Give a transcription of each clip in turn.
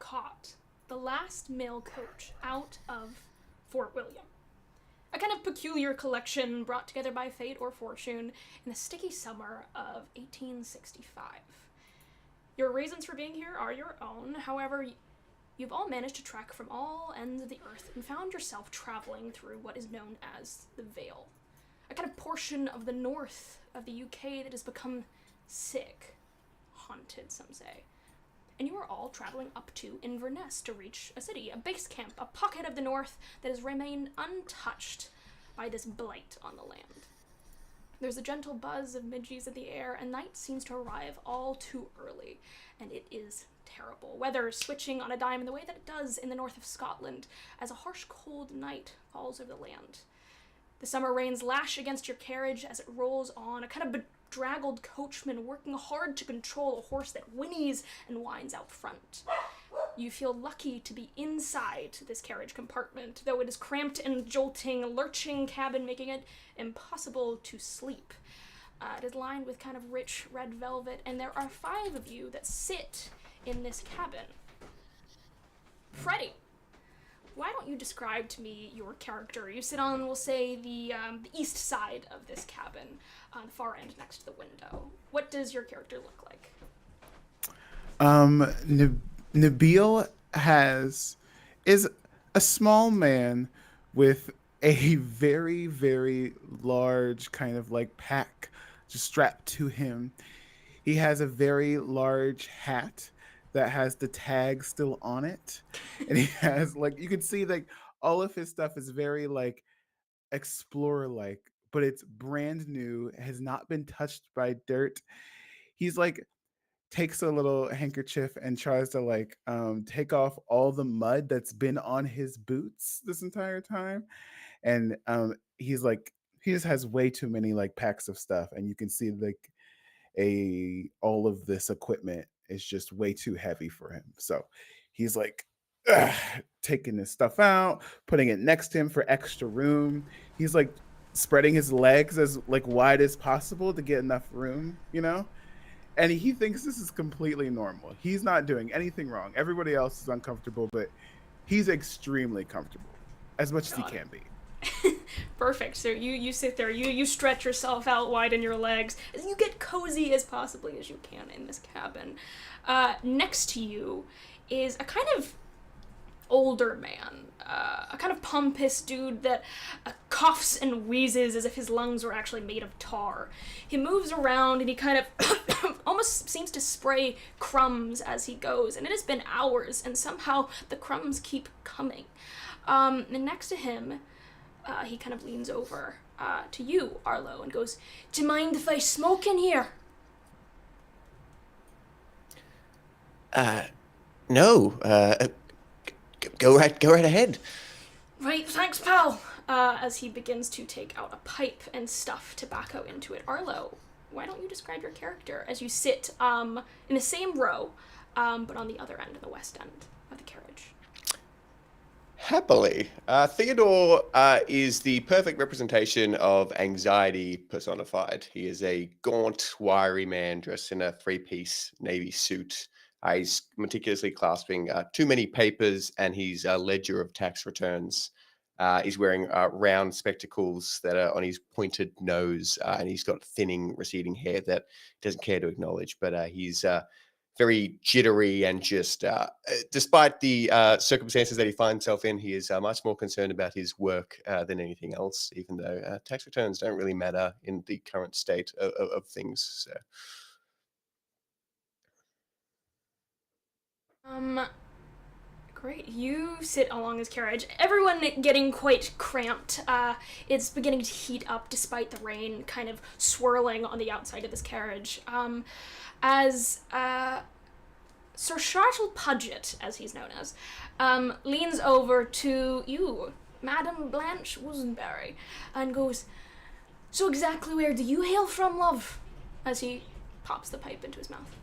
caught the last mail coach out of Fort William. A kind of peculiar collection brought together by fate or fortune in the sticky summer of 1865. Your reasons for being here are your own. However, you've all managed to trek from all ends of the earth and found yourself traveling through what is known as the Vale, a kind of portion of the north of the UK that has become sick, haunted, some say. And you are all traveling up to Inverness to reach a city, a base camp, a pocket of the north that has remained untouched by this blight on the land. There's a gentle buzz of midges in the air, and night seems to arrive all too early, and it is terrible. Weather switching on a dime in the way that it does in the north of Scotland, as a harsh, cold night falls over the land. The summer rains lash against your carriage as it rolls on, a kind of bedraggled coachman working hard to control a horse that whinnies and whines out front. You feel lucky to be inside this carriage compartment, though it is cramped and jolting, lurching cabin, making it impossible to sleep. It is lined with kind of rich red velvet, and there are 5 of you that sit in this cabin. Freddie, why don't you describe to me your character? You sit on, we'll say, the east side of this cabin, on the far end next to the window. What does your character look like? Nabil is a small man with a very, very large kind of like pack just strapped to him. He has a very large hat that has the tag still on it. And he has like, you can see like all of his stuff is very like explorer like, but it's brand new, has not been touched by dirt. He's like takes a little handkerchief and tries to like take off all the mud that's been on his boots this entire time. And he's like he just has way too many like packs of stuff, and you can see like all of this equipment is just way too heavy for him. So he's like taking his stuff out, putting it next to him for extra room. He's like spreading his legs as like wide as possible to get enough room, you know? And he thinks this is completely normal. He's not doing anything wrong. Everybody else is uncomfortable, but he's extremely comfortable, as much as he can be. Perfect. So you sit there, you stretch yourself out, widen your legs, as you get cozy as possibly as you can in this cabin. Next to you is a kind of older man, a kind of pompous dude that coughs and wheezes as if his lungs were actually made of tar. He moves around and he kind of almost seems to spray crumbs as he goes, and it has been hours, and somehow the crumbs keep coming. And next to him, he kind of leans over to you, Arlo, and goes, "Do you mind if I smoke in here?" No. Go right ahead. Right, thanks, pal. As he begins to take out a pipe and stuff tobacco into it. Arlo, why don't you describe your character as you sit in the same row, but on the other end, the west end of the carriage? Happily. Theodore is the perfect representation of anxiety personified. He is a gaunt, wiry man dressed in a 3-piece navy suit. He's meticulously clasping too many papers and his ledger of tax returns. He's wearing round spectacles that are on his pointed nose, and he's got thinning, receding hair that he doesn't care to acknowledge. But he's very jittery and just, despite the circumstances that he finds himself in, he is much more concerned about his work than anything else, even though tax returns don't really matter in the current state of things. So. Great. You sit along his carriage. Everyone getting quite cramped. It's beginning to heat up despite the rain kind of swirling on the outside of this carriage. As Sir Shartle Pudgett, as he's known as, leans over to you, Madam Blanche Wozenberry, and goes, "So exactly where do you hail from, love?" As he pops the pipe into his mouth.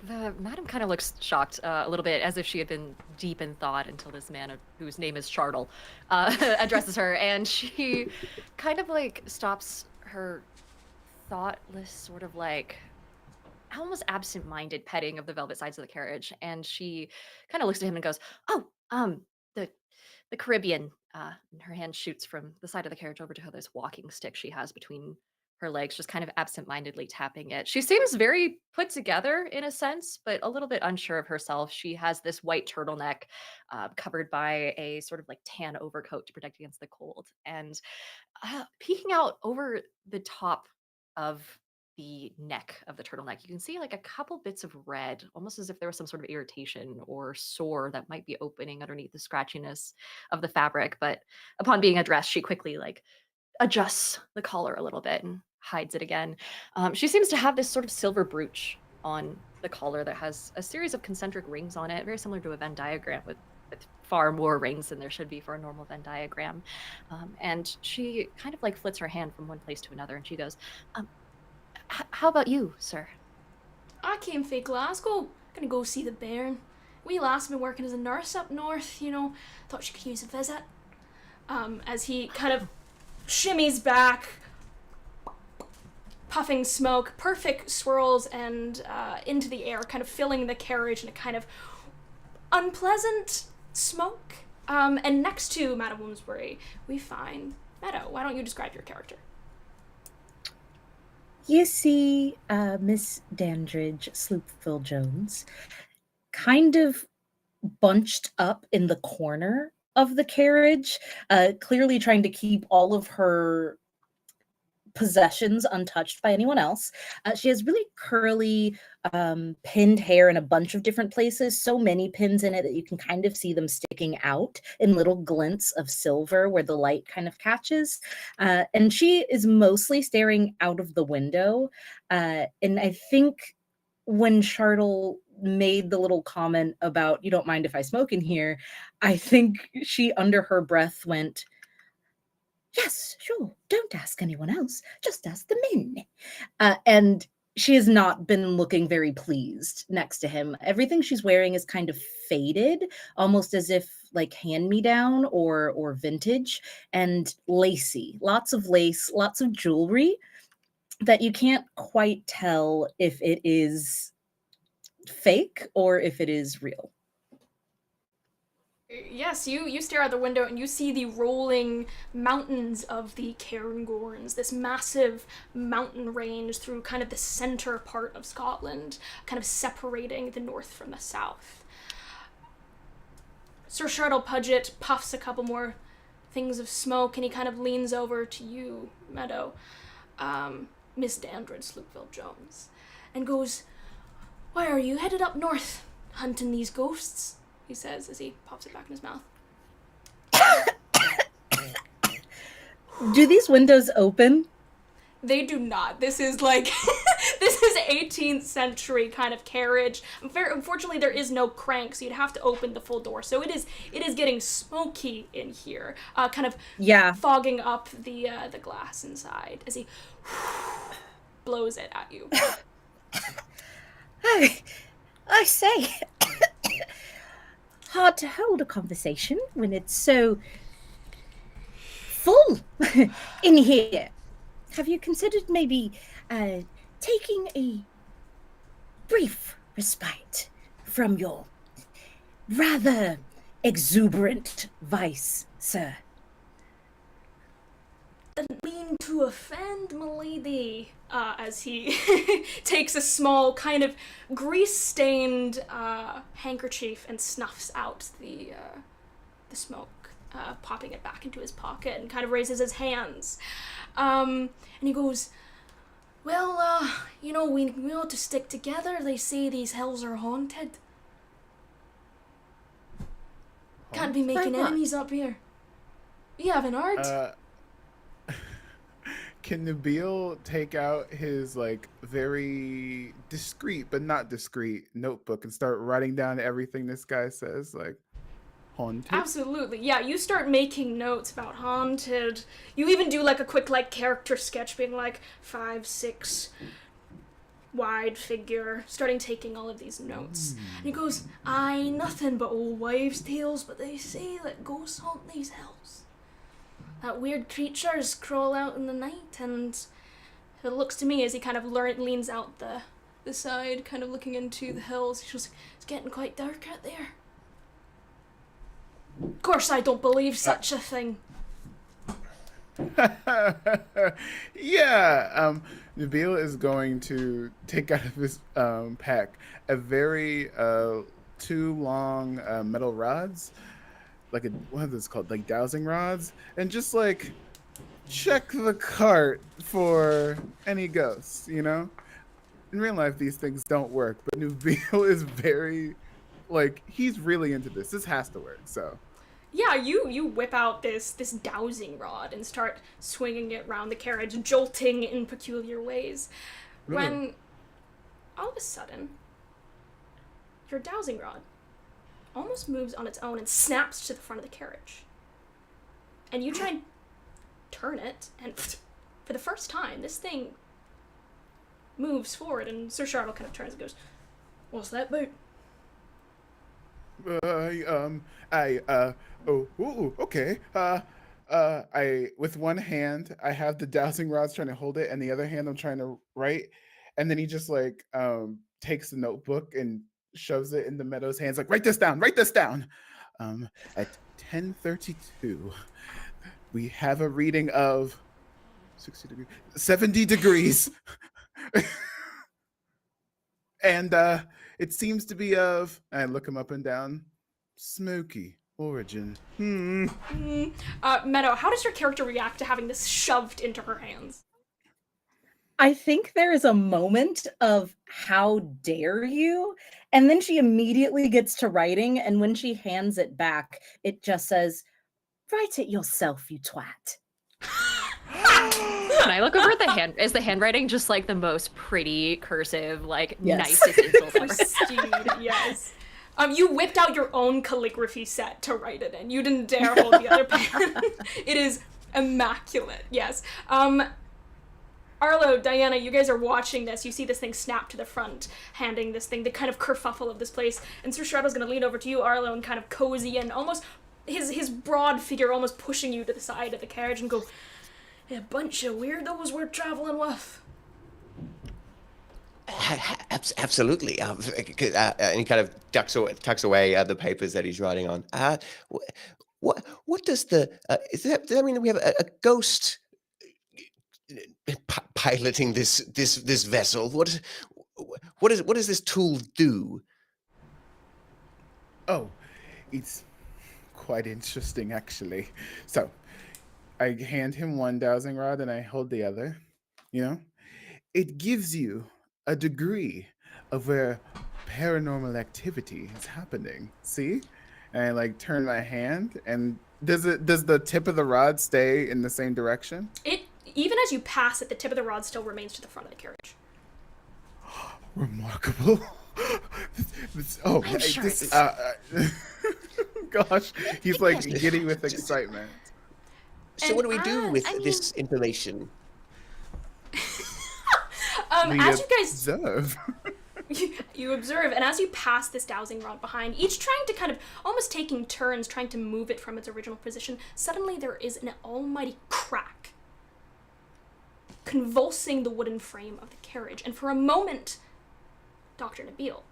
The madam kind of looks shocked a little bit, as if she had been deep in thought until this man whose name is Shartle addresses her, and she kind of like stops her thoughtless sort of like almost absent-minded petting of the velvet sides of the carriage, and she kind of looks at him and goes, "Oh, the Caribbean." And her hand shoots from the side of the carriage over to this walking stick she has between her legs, just kind of absent-mindedly tapping it. She seems very put together in a sense, but a little bit unsure of herself. She has this white turtleneck covered by a sort of like tan overcoat to protect against the cold, and peeking out over the top of the neck of the turtleneck, you can see like a couple bits of red, almost as if there was some sort of irritation or sore that might be opening underneath the scratchiness of the fabric. But upon being addressed, she quickly like adjusts the collar a little bit and hides it again. She seems to have this sort of silver brooch on the collar that has a series of concentric rings on it, very similar to a Venn diagram with far more rings than there should be for a normal Venn diagram. And she kind of like flits her hand from one place to another and she goes, how about you, sir? I came from Glasgow. Gonna go see the bairn. Wee lass been working as a nurse up north, you know. Thought she could use a visit. As he kind of shimmies back, puffing smoke, perfect swirls and into the air, kind of filling the carriage in a kind of unpleasant smoke. And next to Madame Bloomsbury, we find Meadow. Why don't you describe your character? You see Miss Dandridge Sloopville Jones kind of bunched up in the corner of the carriage, clearly trying to keep all of her possessions untouched by anyone else. She has really curly pinned hair in a bunch of different places, so many pins in it that you can kind of see them sticking out in little glints of silver where the light kind of catches. And she is mostly staring out of the window. And I think when Chartle made the little comment about, you don't mind if I smoke in here, I think she under her breath went, yes, sure. Don't ask anyone else. Just ask the men. And she has not been looking very pleased next to him. Everything she's wearing is kind of faded, almost as if like hand-me-down or vintage, and lacy. Lots of lace, lots of jewelry that you can't quite tell if it is fake or if it is real. Yes, you stare out the window and you see the rolling mountains of the Cairngorms, this massive mountain range through kind of the center part of Scotland, kind of separating the north from the south. Sir Chartle Pudgett puffs a couple more things of smoke and he kind of leans over to you, Meadow, Miss Dandridge Sloopville Jones, and goes, why are you headed up north, hunting these ghosts? He says as he pops it back in his mouth. Do these windows open? They do not. This is like, this is 18th century kind of carriage. Unfortunately, there is no crank, so you'd have to open the full door. So it is getting smoky in here, kind of fogging up the glass inside as he blows it at you. I say, hard to hold a conversation when it's so full in here. Have you considered maybe taking a brief respite from your rather exuberant vice, sir? Didn't mean to offend, milady. As he takes a small kind of grease-stained handkerchief and snuffs out the smoke, popping it back into his pocket and kind of raises his hands. And he goes, well, you know, we ought to stick together. They say these hells are haunted. Can't be making enemies up here. You haven't heard? Can Nabil take out his like very discreet but not discreet notebook and start writing down everything this guy says, like haunted? Absolutely. Yeah, you start making notes about haunted. You even do like a quick like character sketch being like 5'6" wide figure, starting taking all of these notes. And he goes, aye, nothing but old wives' tales, but they say that ghosts haunt these hells. That weird creatures crawl out in the night, and it looks to me as he kind of leans out the the side, kind of looking into the hills. She was like, it's getting quite dark out there. Of course I don't believe such a thing. Yeah, Nabil is going to take out of his pack a very two long metal rods, like what is this called, like dowsing rods, and just like check the cart for any ghosts. In real life, these things don't work, but Nabil is very, like, he's really into this. This has to work, so. Yeah, you whip out this dowsing rod and start swinging it around the carriage, jolting in peculiar ways. When all of a sudden, your dowsing rod almost moves on its own and snaps to the front of the carriage. And you try and turn it, and for the first time, this thing moves forward, and Sir Charles kind of turns and goes, "What's that about?" Okay. With one hand, I have the dowsing rods trying to hold it, and the other hand, I'm trying to write. And then he just like takes the notebook and shoves it in the Meadow's hands, like, write this down. At 10:32, we have a reading of 60 degrees, 70 degrees. And it seems to be of, I look him up and down, smoky origin. Meadow, how does your character react to having this shoved into her hands? I think there is a moment of how dare you, and then she immediately gets to writing, and when she hands it back, it just says, "Write it yourself, you twat." Can I look over at the hand? Is the handwriting just like the most pretty cursive, like Yes. nicest insult ever? Pristine, yes. You whipped out your own calligraphy set to write it in. You didn't dare hold the other pen. It is immaculate, yes. Arlo, Diana, you guys are watching this. You see this thing snap to the front, handing this thing the kind of kerfuffle of this place. And Sir Shadow's gonna lean over to you, Arlo, and kind of cozy and almost his broad figure almost pushing you to the side of the carriage and go, "A bunch of weirdos we're traveling with." Absolutely. And he kind of tucks away the papers that he's writing on. What does the does that mean that we have a ghost piloting this vessel? What does this tool do? Oh, it's quite interesting, actually. So, I hand him one dowsing rod and I hold the other. It gives you a degree of where paranormal activity is happening. See? And I like turn my hand, and does the tip of the rod stay in the same direction? It, even as you pass it, the tip of the rod still remains to the front of the carriage. Remarkable. Oh, I'm sure this, it's- gosh, he's like giddy with excitement. So And what do we do with I mean- this information? We As you guys observe. you observe, and as you pass this dowsing rod behind, each trying to kind of almost taking turns trying to move it from its original position, suddenly there is an almighty crack convulsing the wooden frame of the carriage, and for a moment, Dr. Nabil,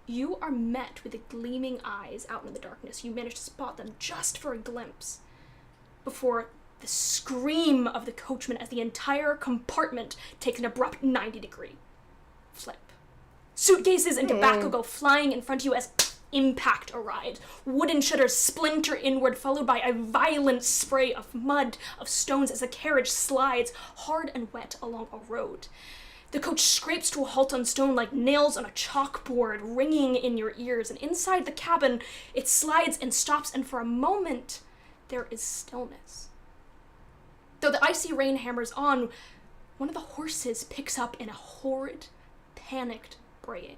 you are met with the gleaming eyes out in the darkness. You manage to spot them just for a glimpse before the scream of the coachman as the entire compartment takes an abrupt 90-degree flip. Suitcases and tobacco go flying in front of you as impact arrives. Wooden shutters splinter inward, followed by a violent spray of mud, of stones as the carriage slides hard and wet along a road. The coach scrapes to a halt on stone like nails on a chalkboard, ringing in your ears, and inside the cabin, it slides and stops, and for a moment, there is stillness. Though the icy rain hammers on, one of the horses picks up in a horrid, panicked braying.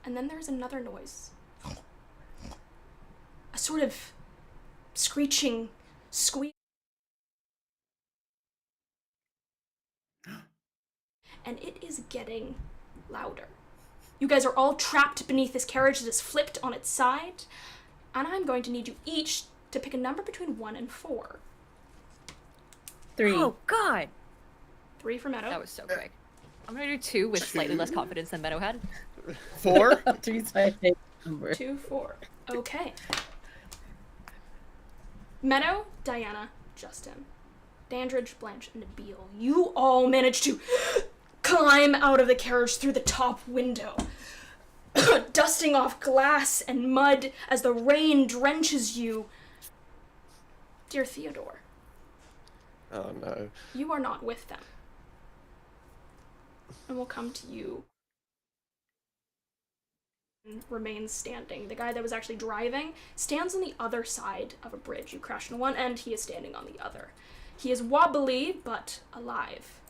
And then there's another noise. A sort of screeching squeak. And it is getting louder. You guys are all trapped beneath this carriage that is flipped on its side, and I'm going to need you each to pick a number between 1 and 4. 3. Oh God, 3 for Meadow. that was so quick. I'm gonna do 2 with slightly less confidence than Meadow had. 4. 3's my favorite number. 2, 4. Okay. Meadow, Diana, Justin, Dandridge, Blanche, and Nabil, you all manage to climb out of the carriage through the top window, dusting off glass and mud as the rain drenches you. Dear Theodore, Oh no. you are not with them. And we'll come to you. Remains standing. The guy that was actually driving stands on the other side of a bridge. You crashed on one end, he is standing on the other. He is wobbly, but alive.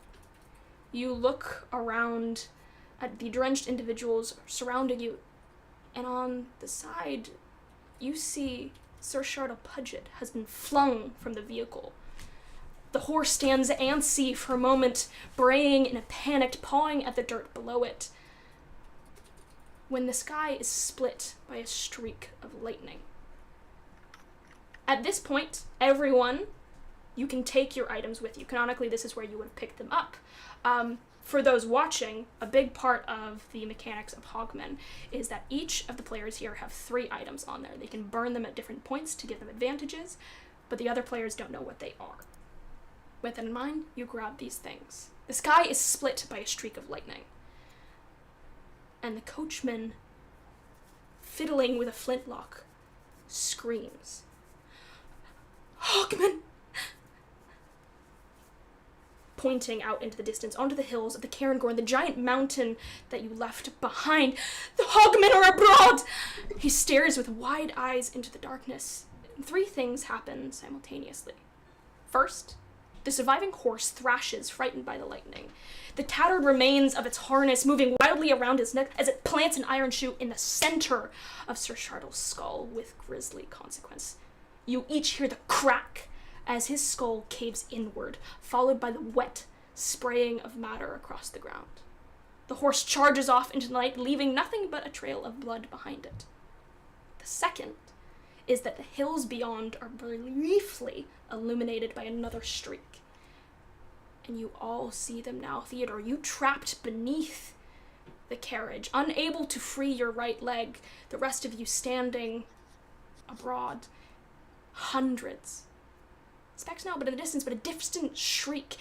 You look around at the drenched individuals surrounding you, and on the side, you see Sir Sharda Pudget has been flung from the vehicle. The horse stands antsy for a moment, braying in a panic, pawing at the dirt below it, when the sky is split by a streak of lightning. At this point, everyone, you can take your items with you. Canonically, this is where you would pick them up. For those watching, a big part of the mechanics of Hogmen is that each of the players here have 3 items on there. They can burn them at different points to give them advantages, but the other players don't know what they are. With that in mind, you grab these things. The sky is split by a streak of lightning, and the coachman, fiddling with a flintlock, screams, "Hogmen!" Pointing out into the distance, onto the hills of the Cairngorn, the giant mountain that you left behind. "The Hogmen are abroad!" He stares with wide eyes into the darkness. And 3 things happen simultaneously. First, the surviving horse thrashes, frightened by the lightning. The tattered remains of its harness moving wildly around his neck as it plants an iron shoe in the center of Sir Shardle's skull with grisly consequence. You each hear the crack as his skull caves inward, followed by the wet spraying of matter across the ground. The horse charges off into the night, leaving nothing but a trail of blood behind it. The second is that the hills beyond are briefly illuminated by another streak. And you all see them now. Theodore, you trapped beneath the carriage, unable to free your right leg, the rest of you standing abroad. Hundreds. Specks now, but in the distance, but a distant shriek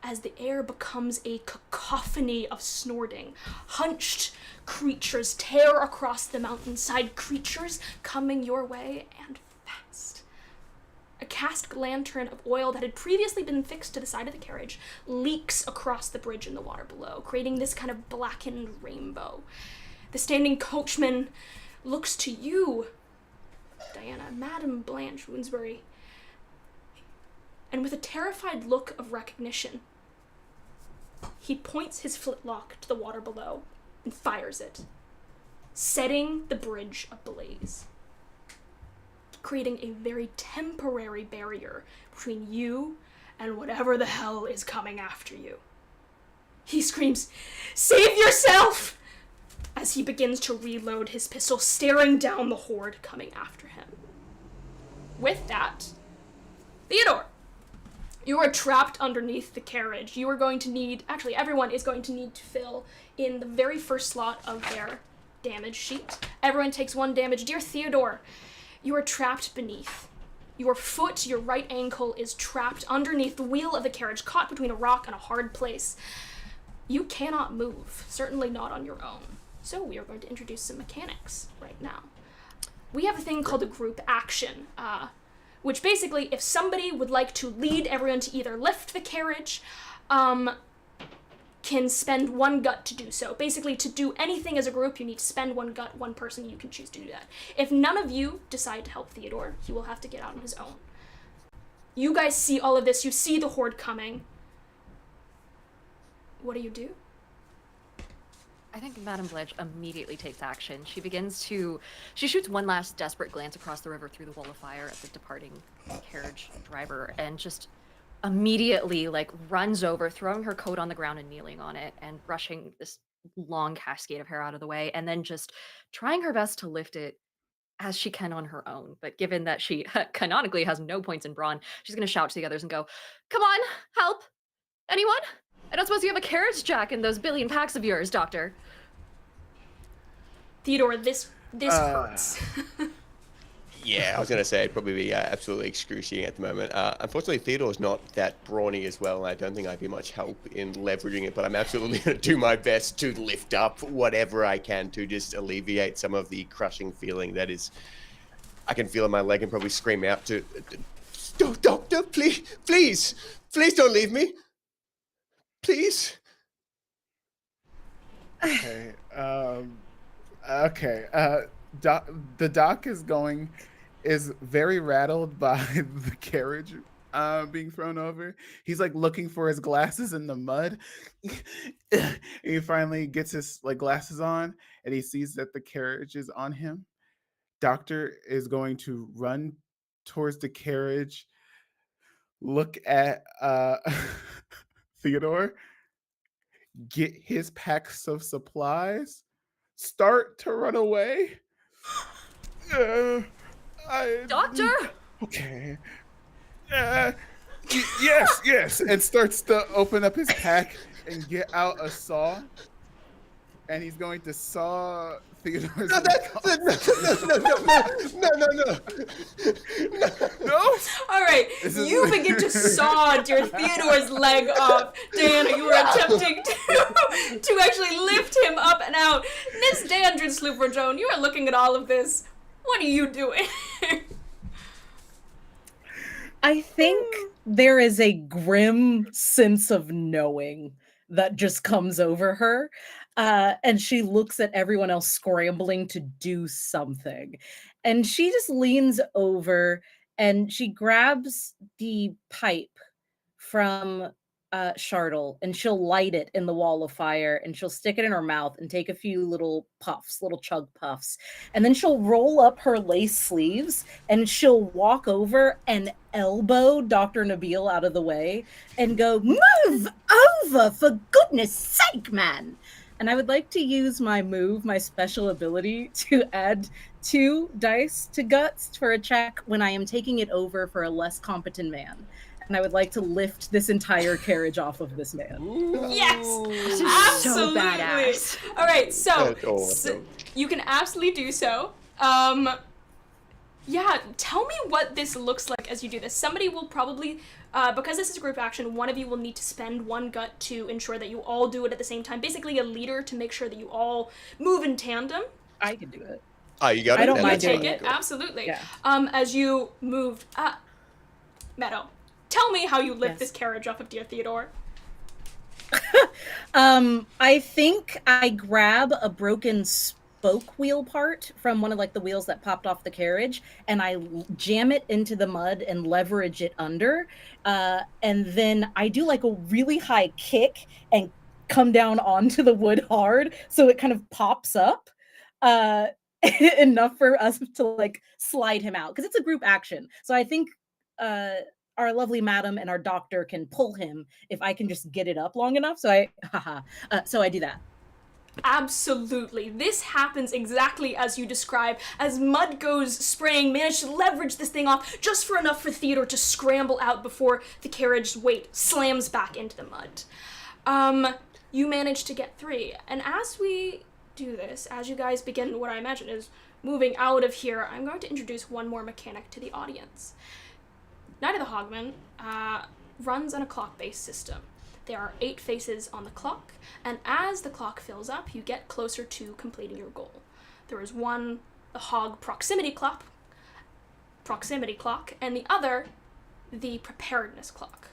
as the air becomes a cacophony of snorting. Hunched creatures tear across the mountainside, creatures coming your way and fast. A cast lantern of oil that had previously been fixed to the side of the carriage leaks across the bridge in the water below, creating this kind of blackened rainbow. The standing coachman looks to you, Diana, Madame Blanche Woodsbury, and with a terrified look of recognition, he points his flintlock to the water below and fires it, setting the bridge ablaze, creating a very temporary barrier between you and whatever the hell is coming after you. He screams, "Save yourself!" as he begins to reload his pistol, staring down the horde coming after him. With that, Theodore, you are trapped underneath the carriage. You are going to need, actually everyone is going to need to fill in the very first slot of their damage sheet. Everyone takes 1 damage. Dear Theodore, you are trapped beneath. Your foot, your right ankle, is trapped underneath the wheel of the carriage, caught between a rock and a hard place. You cannot move, certainly not on your own. So we are going to introduce some mechanics right now. We have a thing called a group action, which basically, if somebody would like to lead everyone to either lift the carriage, can spend 1 gut to do so. Basically, to do anything as a group, you need to spend 1 gut, 1 person, you can choose to do that. If none of you decide to help Theodore, he will have to get out on his own. You guys see all of this, you see the horde coming. What do? I think Madame Blanche immediately takes action. She shoots 1 last desperate glance across the river through the wall of fire at the departing carriage driver, and just immediately, runs over, throwing her coat on the ground and kneeling on it, and brushing this long cascade of hair out of the way, and then just trying her best to lift it as she can on her own. But given that she canonically has no points in brawn, she's going to shout to the others and go, "Come on, help! Anyone?" I don't suppose you have a carriage jack in those billion packs of yours, Doctor. Theodore, this hurts. Yeah, I was going to say it'd probably be absolutely excruciating at the moment. Unfortunately, Theodore's not that brawny as well, and I don't think I'd be much help in leveraging it, but I'm absolutely going to do my best to lift up whatever I can to just alleviate some of the crushing feeling that is... I can feel in my leg and probably scream out to... Doctor, please don't leave me. Please. Okay. Okay. The doc is very rattled by the carriage being thrown over. He's like looking for his glasses in the mud. He finally gets his like glasses on, and he sees that the carriage is on him. Doctor is going to run towards the carriage, look at Theodore, get his packs of supplies, start to run away. Doctor! Okay. Yes, and starts to open up his pack and get out a saw, and he's going to saw Theodore's. No. All right, you begin to saw dear Theodore's leg off. Diana, you were attempting to actually lift him up and out. Miss Dandridge Sloop-Joan, you are looking at all of this. What are you doing? I think there is a grim sense of knowing that just comes over her. And she looks at everyone else scrambling to do something. And she just leans over and she grabs the pipe from Shardle, and she'll light it in the wall of fire, and she'll stick it in her mouth and take a few little puffs, little chug puffs. And then she'll roll up her lace sleeves and she'll walk over and elbow Dr. Nabil out of the way and go, "Move over, for goodness sake, man." And I would like to use my special ability, to add 2 dice to guts for a check when I am taking it over for a less competent man. And I would like to lift this entire carriage off of this man. Yes, This is absolutely. so badass. All right, so Awesome. you can absolutely do so. Yeah, tell me what this looks like as you do this. Somebody will probably, because this is a group action, one of you will need to spend 1 gut to ensure that you all do it at the same time. Basically a leader to make sure that you all move in tandem. I can do it. Oh, you got it? I don't Yeah, mind that's Take doing fine. it, absolutely. Yeah. As you moved, Meadow, tell me how you lift Yes. this carriage off of dear Theodore. I think I grab a broken spoke wheel part from one of like the wheels that popped off the carriage, and I jam it into the mud and leverage it under. And then I do like a really high kick and come down onto the wood hard, so it kind of pops up. Enough for us to like slide him out, because it's a group action. So I think our lovely madam and our doctor can pull him if I can just get it up long enough. So I do that. Absolutely. This happens exactly as you describe. As mud goes spraying, manage to leverage this thing off just for enough for Theodore to scramble out before the carriage's weight slams back into the mud. You manage to get 3. And as we do this, as you guys begin what I imagine is moving out of here, I'm going to introduce one more mechanic to the audience. Night of the Hogmen runs on a clock-based system. There are 8 faces on the clock, and as the clock fills up, you get closer to completing your goal. There is one, the Hog proximity clock, and the other, the preparedness clock.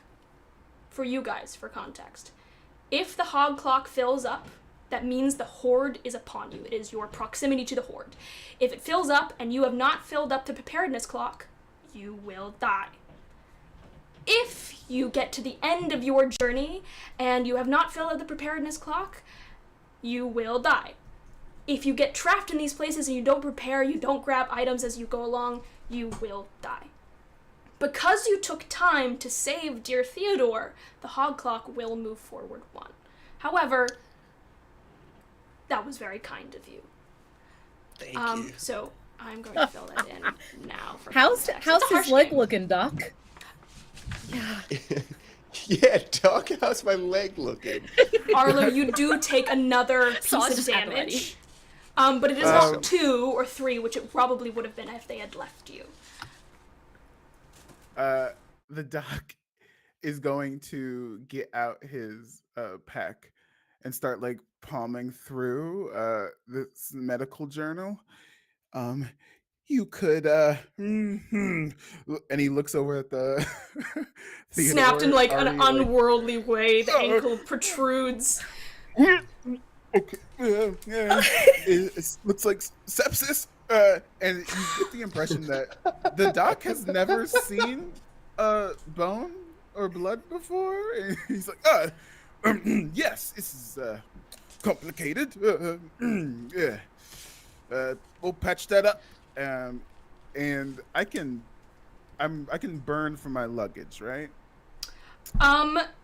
For you guys, for context, if the Hog clock fills up, that means the horde is upon you. It is your proximity to the horde. If it fills up and you have not filled up the preparedness clock, you will die. If you get to the end of your journey and you have not filled up the preparedness clock, you will die. If you get trapped in these places and you don't prepare, you don't grab items as you go along, you will die. Because you took time to save dear Theodore, the Hog clock will move forward 1. However, that was very kind of you. Thank you. So I'm going to fill that in now. For How's context. It's a his harsh leg game. looking, Doc? Yeah, Doc, how's my leg looking? Arlo, you do take another piece Saw's of just at the ready. damage. But it is Awesome. not 2 or 3, which it probably would have been if they had left you. The doc is going to get out his pack and start like palming through this medical journal. You could and he looks over at the Snapped in Theodore, like an already, unworldly way. The "Oh." ankle protrudes. Okay, it looks like sepsis, and you get the impression that the doc has never seen bone or blood before, and he's like, yes, this is complicated. Yeah, we'll patch that up, and I can burn for my luggage, right?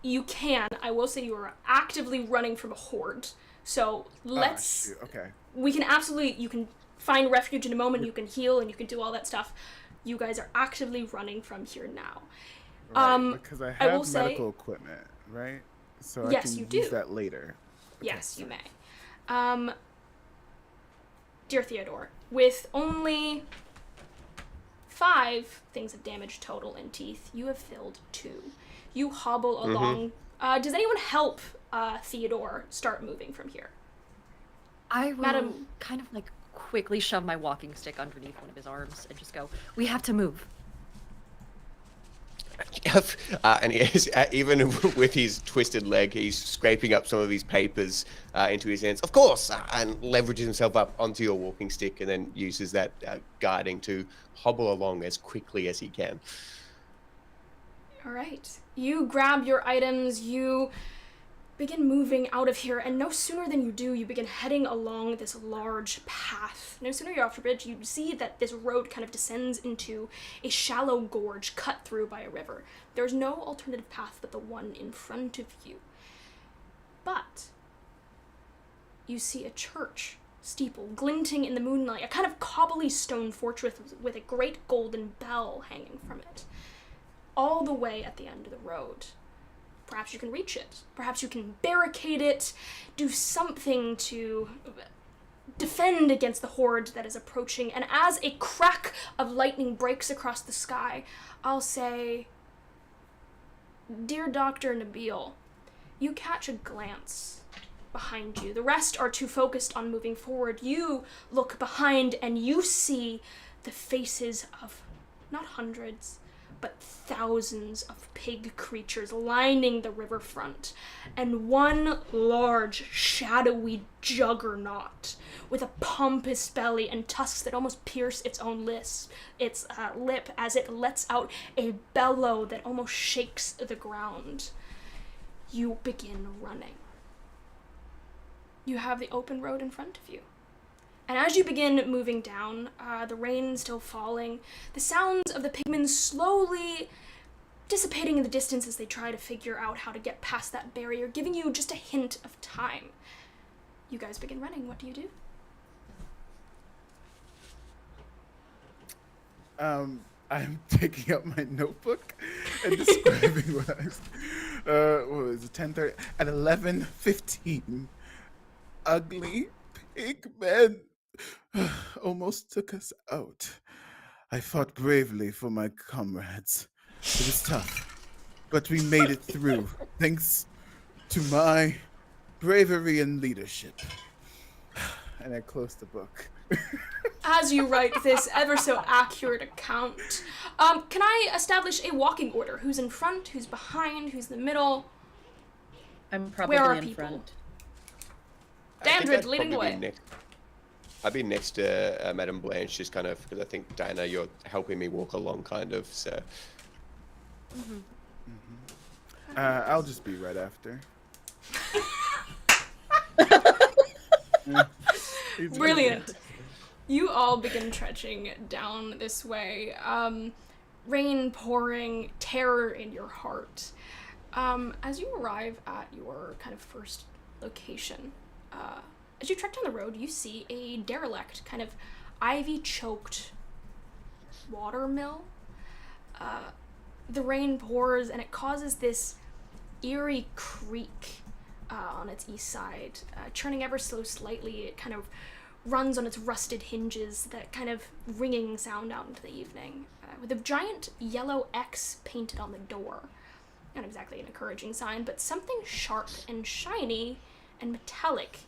You can. I will say you are actively running from a horde. So let's. Okay. We can absolutely. You can find refuge in a moment. You can heal and you can do all that stuff. You guys are actively running from here now. Right, because I have will say- medical equipment, right? So Yes, I can you use do. that later. Okay. Yes, you may. Dear Theodore, with only 5 things of damage total in teeth, you have filled 2. You hobble along. Does anyone help Theodore start moving from here? I will Madam- kind of like quickly shove my walking stick underneath one of his arms and just go, we have to move. And he is, even with his twisted leg, he's scraping up some of his papers into his hands, of course, and leverages himself up onto your walking stick and then uses that guiding to hobble along as quickly as he can. All right. You grab your items, you begin moving out of here, and no sooner than you do, you begin heading along this large path. No sooner you're off the bridge, you see that this road kind of descends into a shallow gorge cut through by a river. There's no alternative path but the one in front of you. But you see a church steeple glinting in the moonlight, a kind of cobbly stone fortress with a great golden bell hanging from it, all the way at the end of the road. Perhaps you can reach it. Perhaps you can barricade it, do something to defend against the horde that is approaching. And as a crack of lightning breaks across the sky, I'll say, Dear Dr. Nabil, you catch a glance behind you. The rest are too focused on moving forward. You look behind and you see the faces of not hundreds, but thousands of pig creatures lining the riverfront, and one large, shadowy juggernaut with a pompous belly and tusks that almost pierce its own lip as it lets out a bellow that almost shakes the ground. You begin running. You have the open road in front of you. And as you begin moving down, the rain still falling, the sounds of the pigmen slowly dissipating in the distance as they try to figure out how to get past that barrier, giving you just a hint of time. You guys begin running. What do you do? I'm taking out my notebook and describing what was it, 10:30? At 11:15, ugly pig men almost took us out. I fought bravely for my comrades. It was tough, but we made it through, thanks to my bravery and leadership. And I closed the book. As you write this ever so accurate account, can I establish a walking order? Who's in front? Who's behind? Who's in the middle? I'm probably Where are in people? front. I think Dandred, I'd leading the probably way. I'd be next to Madame Blanche, just kind of, because I think, Diana, you're helping me walk along, kind of, so. I'll just be right after. Brilliant. You all begin trudging down this way. Rain pouring, terror in your heart. As you arrive at your kind of first location, as you trek down the road, you see a derelict, kind of ivy-choked water mill. The rain pours and it causes this eerie creak on its east side, churning ever so slightly. It kind of runs on its rusted hinges, that kind of ringing sound out into the evening, with a giant yellow X painted on the door. Not exactly an encouraging sign, but something sharp and shiny and metallic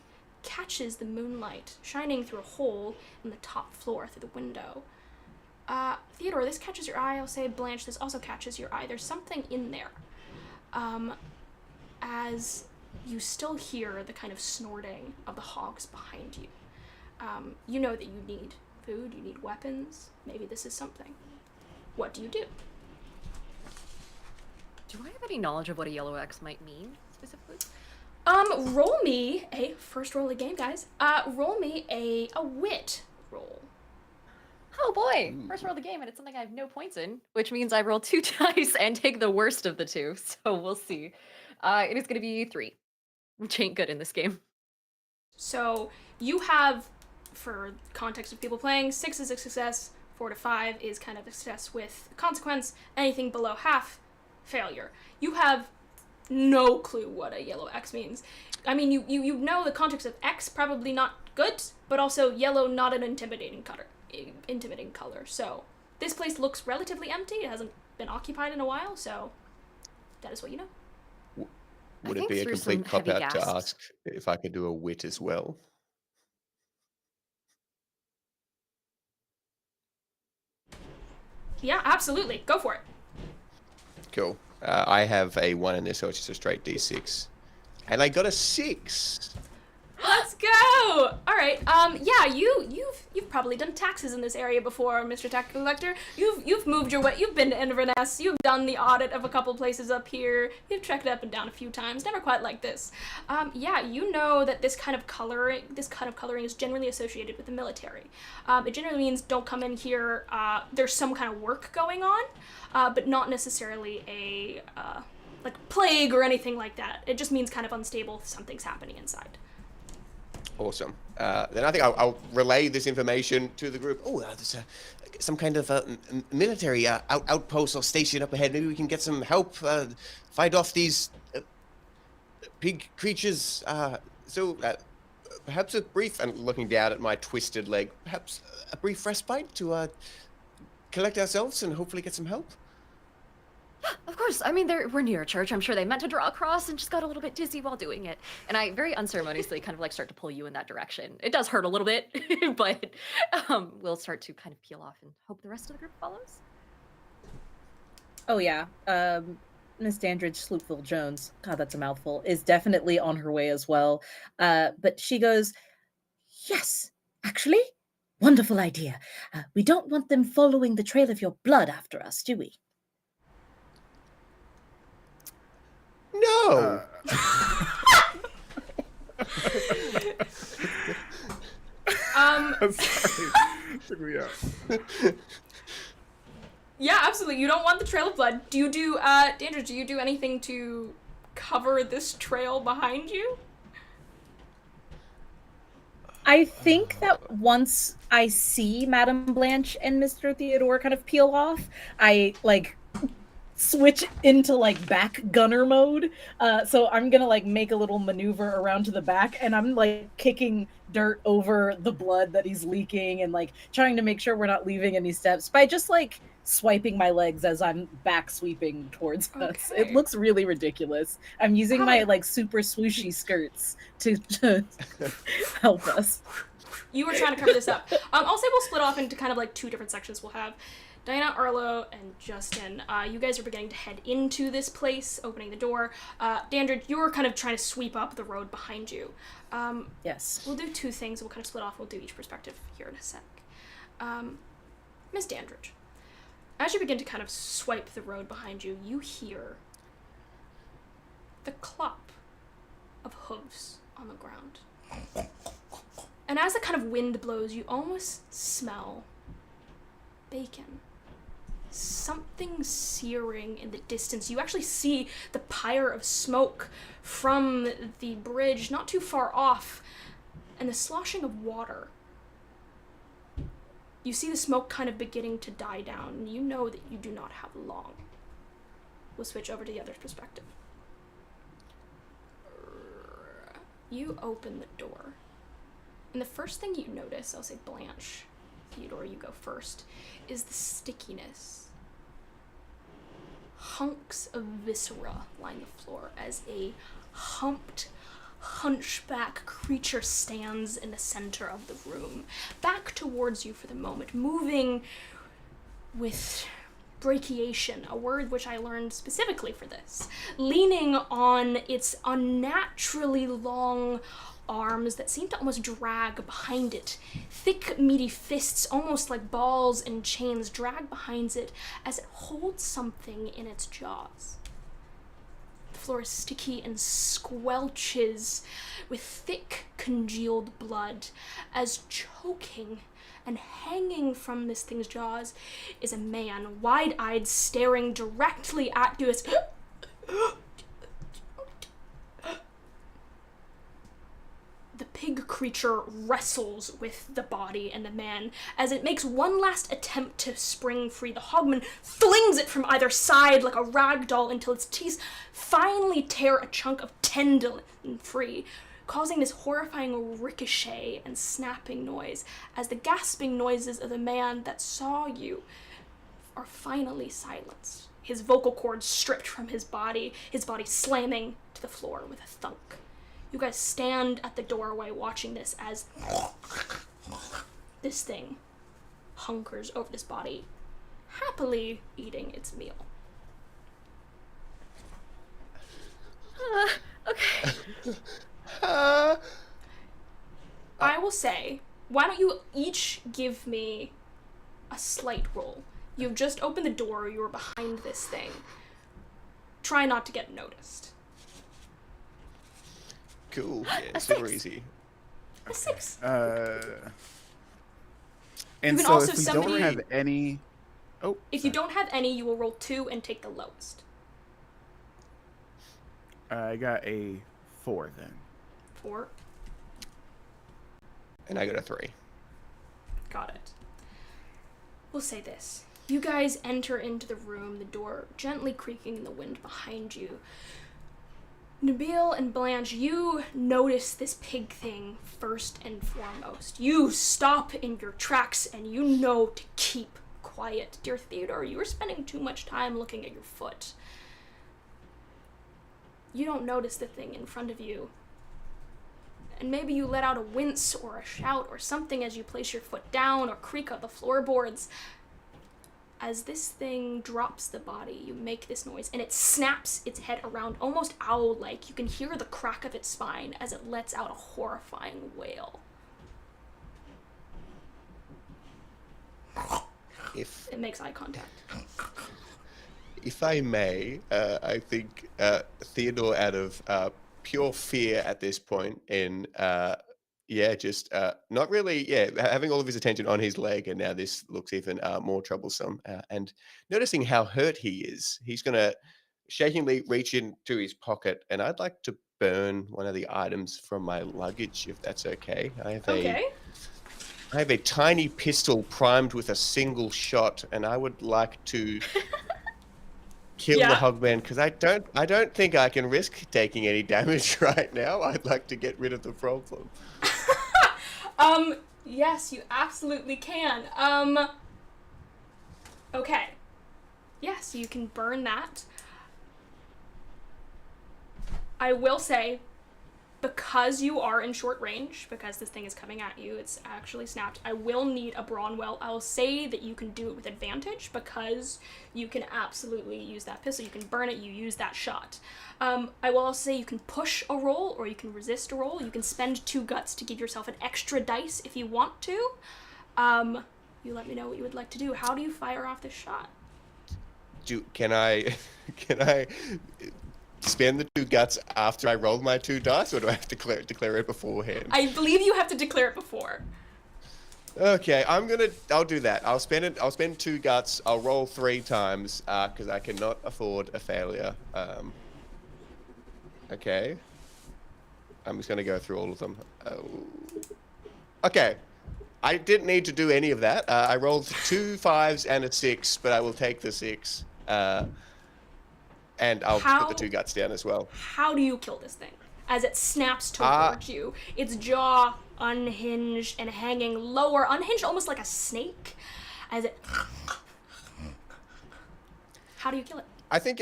catches the moonlight, shining through a hole in the top floor through the window. Theodore, this catches your eye. I'll say, Blanche, this also catches your eye. There's something in there. As you still hear the kind of snorting of the hogs behind you. You know that you need food, you need weapons. Maybe this is something. What do you do? Do I have any knowledge of what a yellow X might mean, specifically? Roll me a, first roll of the game, guys. Roll me a wit roll. Oh boy! First roll of the game, and it's something I have no points in, which means I roll 2 dice and take the worst of the 2, so we'll see. It is gonna be 3, which ain't good in this game. So, you have, for context of people playing, 6 is a success, 4 to 5 is kind of a success with consequence, anything below half, failure. You have no clue what a yellow X means. I mean, you know the context of X, probably not good, but also yellow, not an intimidating color. So this place looks relatively empty. It hasn't been occupied in a while, so that is what you know. Would it be a complete cop-out to ask if I could do a wit as well? Yeah, absolutely. Go for it. Cool. I have a 1 in this, so it's just a straight D6. And I got a 6! Let's go! Alright, yeah, you've probably done taxes in this area before, Mr. Tax Collector. You've moved your way, you've been to Inverness, you've done the audit of a couple places up here, you've trekked up and down a few times, never quite like this. Yeah, you know that this kind of coloring is generally associated with the military. It generally means don't come in here, there's some kind of work going on, but not necessarily a, like plague or anything like that. It just means kind of unstable, something's happening inside. Awesome. Then I think I'll relay this information to the group. Oh, there's some kind of military outpost or station up ahead. Maybe we can get some help fight off these pig creatures. So perhaps a brief, and looking down at my twisted leg, perhaps a brief respite to collect ourselves and hopefully get some help. Of course. I mean, we're near a church. I'm sure they meant to draw a cross and just got a little bit dizzy while doing it. And I very unceremoniously kind of like start to pull you in that direction. It does hurt a little bit, but we'll start to kind of peel off and hope the rest of the group follows. Oh yeah. Miss Dandridge Sloopville Jones, God, that's a mouthful, is definitely on her way as well. But she goes, yes, actually, wonderful idea. We don't want them following the trail of your blood after us, do we? No. I'm sorry. Took me out. Yeah, absolutely. You don't want the trail of blood. Do you do, Dandridge, do you do anything to cover this trail behind you? I think that once I see Madame Blanche and Mr. Theodore kind of peel off, I, like, switch into like back gunner mode. So I'm gonna like make a little maneuver around to the back, and I'm like kicking dirt over the blood that he's leaking and like trying to make sure we're not leaving any steps by just like swiping my legs as I'm back sweeping towards us. It looks really ridiculous. I'm using my like super swooshy skirts to help us. You were trying to cover this up. I'll say we'll split off into kind of like 2 different sections. We'll have Diana, Arlo, and Justin. You guys are beginning to head into this place, opening the door. Dandridge, you're kind of trying to sweep up the road behind you. Yes. We'll do 2 things. We'll kind of split off. We'll do each perspective here in a sec. Miss Dandridge, as you begin to kind of swipe the road behind you, you hear the clop of hooves on the ground. And as the kind of wind blows, you almost smell bacon. Something searing in the distance. You actually see the pyre of smoke from the bridge not too far off, and the sloshing of water. You see the smoke kind of beginning to die down, and you know that you do not have long. We'll switch over to the other's perspective. You open the door. And the first thing you notice, I'll say Blanche, Theodore, you go first, is the stickiness. Hunks of viscera line the floor as a humped, hunchback creature stands in the center of the room, back towards you for the moment, moving with brachiation, a word which I learned specifically for this, leaning on its unnaturally long arms that seem to almost drag behind it. Thick, meaty fists, almost like balls and chains, drag behind it as it holds something in its jaws. The floor is sticky and squelches with thick, congealed blood as choking and hanging from this thing's jaws is a man, wide-eyed, staring directly at you as the pig creature wrestles with the body and the man. As it makes one last attempt to spring free, the Hogman flings it from either side like a rag doll until its teeth finally tear a chunk of tendon free, causing this horrifying ricochet and snapping noise as the gasping noises of the man that saw you are finally silenced. His vocal cords stripped from his body slamming to the floor with a thunk. You guys stand at the doorway watching this as this thing hunkers over this body, happily eating its meal. Okay. I will say, why don't you each give me a slight roll? You've just opened the door, you were behind this thing. Try not to get noticed. Cool. Yeah, A super 6. easy. A 6. And can so also if we somebody- don't have any... Oh, If you don't have any, you will roll 2 and take the lowest. I got a 4 then. 4. And I got a 3. Got it. We'll say this. You guys enter into the room, the door gently creaking in the wind behind you. Nabil and Blanche, you notice this pig thing first and foremost. You stop in your tracks and you know to keep quiet. Dear Theodore, you are spending too much time looking at your foot. You don't notice the thing in front of you. And maybe you let out a wince or a shout or something as you place your foot down or creak up the floorboards. As this thing drops the body, you make this noise, and it snaps its head around, almost owl-like. You can hear the crack of its spine as it lets out a horrifying wail. It makes eye contact. If I may, I think Theodore, out of pure fear at this point, in not really, having all of his attention on his leg, and now this looks even more troublesome. And noticing how hurt he is, he's gonna shakingly reach into his pocket, and I'd like to burn one of the items from my luggage, if that's okay. Okay. I have a tiny pistol primed with a single shot, and I would like to kill the Hogman because I don't think I can risk taking any damage right now. I'd like to get rid of the problem. Yes, you absolutely can. Okay. Yes, you can burn that. I will say, because you are in short range, because this thing is coming at you, it's actually snapped, I will need a brawn well. I'll say that you can do it with advantage because you can absolutely use that pistol. You can burn it, you use that shot. I will also say you can push a roll or you can resist a roll. You can spend 2 guts to give yourself an extra dice if you want to. You let me know what you would like to do. How do you fire off this shot? Can I spend the 2 guts after I roll my 2 dice, or do I have to declare it beforehand? I believe you have to declare it before. Okay, I'll do that. I'll spend 2 guts. I'll roll 3 times because I cannot afford a failure. Okay. I'm just gonna go through all of them. Okay. I didn't need to do any of that. I rolled 2 5s and a 6, but I will take the 6. And I'll put the 2 guts down as well. How do you kill this thing? as it snaps towards you. Its jaw unhinged and hanging lower, unhinged almost like a snake, as it... How do you kill it? I think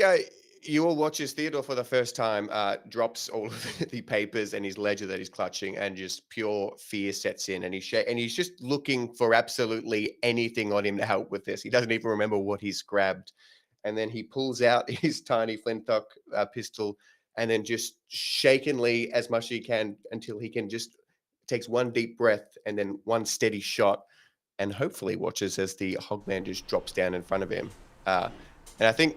you all watch as Theodore for the first time drops all of the papers and his ledger that he's clutching, and just pure fear sets in, and he's just looking for absolutely anything on him to help with this. He doesn't even remember what he's grabbed, and then he pulls out his tiny flintlock pistol, and then just shakenly as much as he can until he can just takes one deep breath and then one steady shot, and hopefully watches as the Hogman just drops down in front of him. And I think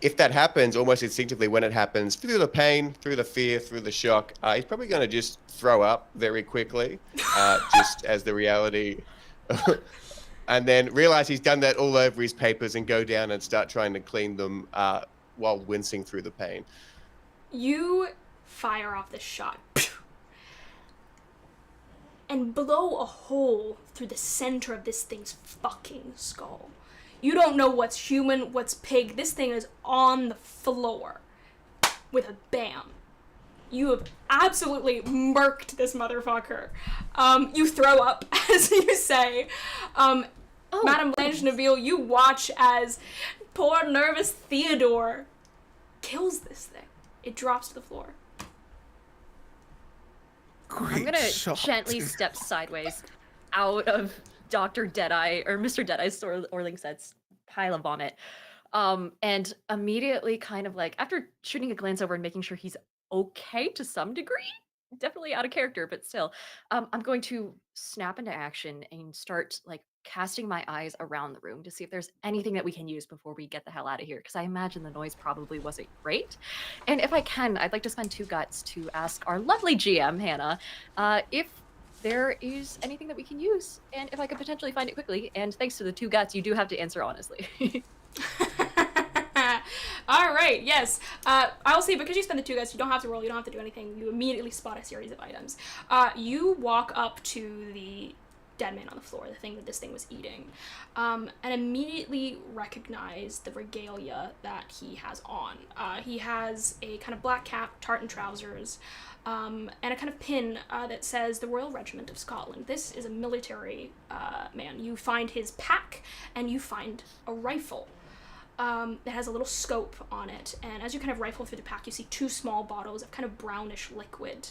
if that happens, almost instinctively when it happens, through the pain, through the fear, through the shock, he's probably going to just throw up very quickly, just as the reality, and then realize he's done that all over his papers and go down and start trying to clean them while wincing through the pain. You fire off this shot and blow a hole through the center of this thing's fucking skull. You don't know what's human, what's pig. This thing is on the floor with a bam. You have absolutely murked this motherfucker. You throw up, as you say. Madame Blanche Neville, you watch as poor nervous Theodore kills this thing. It drops to the floor. I'm gonna gently step sideways out of Dr. Deadeye, or Mr. Deadeye's Orlingset's pile of vomit. And immediately kind of like, after shooting a glance over and making sure he's okay to some degree, definitely out of character, but still, I'm going to snap into action and start like casting my eyes around the room to see if there's anything that we can use before we get the hell out of here, because I imagine the noise probably wasn't great. And if I can, I'd like to spend 2 guts to ask our lovely GM, Hannah, if there is anything that we can use, and if I could potentially find it quickly. And thanks to the 2 guts, you do have to answer honestly. All right, yes. I'll say, because you spend the 2 guts, you don't have to roll, you don't have to do anything. You immediately spot a series of items. You walk up to the dead man on the floor, the thing that this thing was eating, and immediately recognize the regalia that he has on. He has a kind of black cap, tartan trousers, and a kind of pin that says the Royal Regiment of Scotland. This is a military man. You find his pack, and you find a rifle that has a little scope on it. And as you kind of rifle through the pack, you see 2 small bottles of kind of brownish liquid.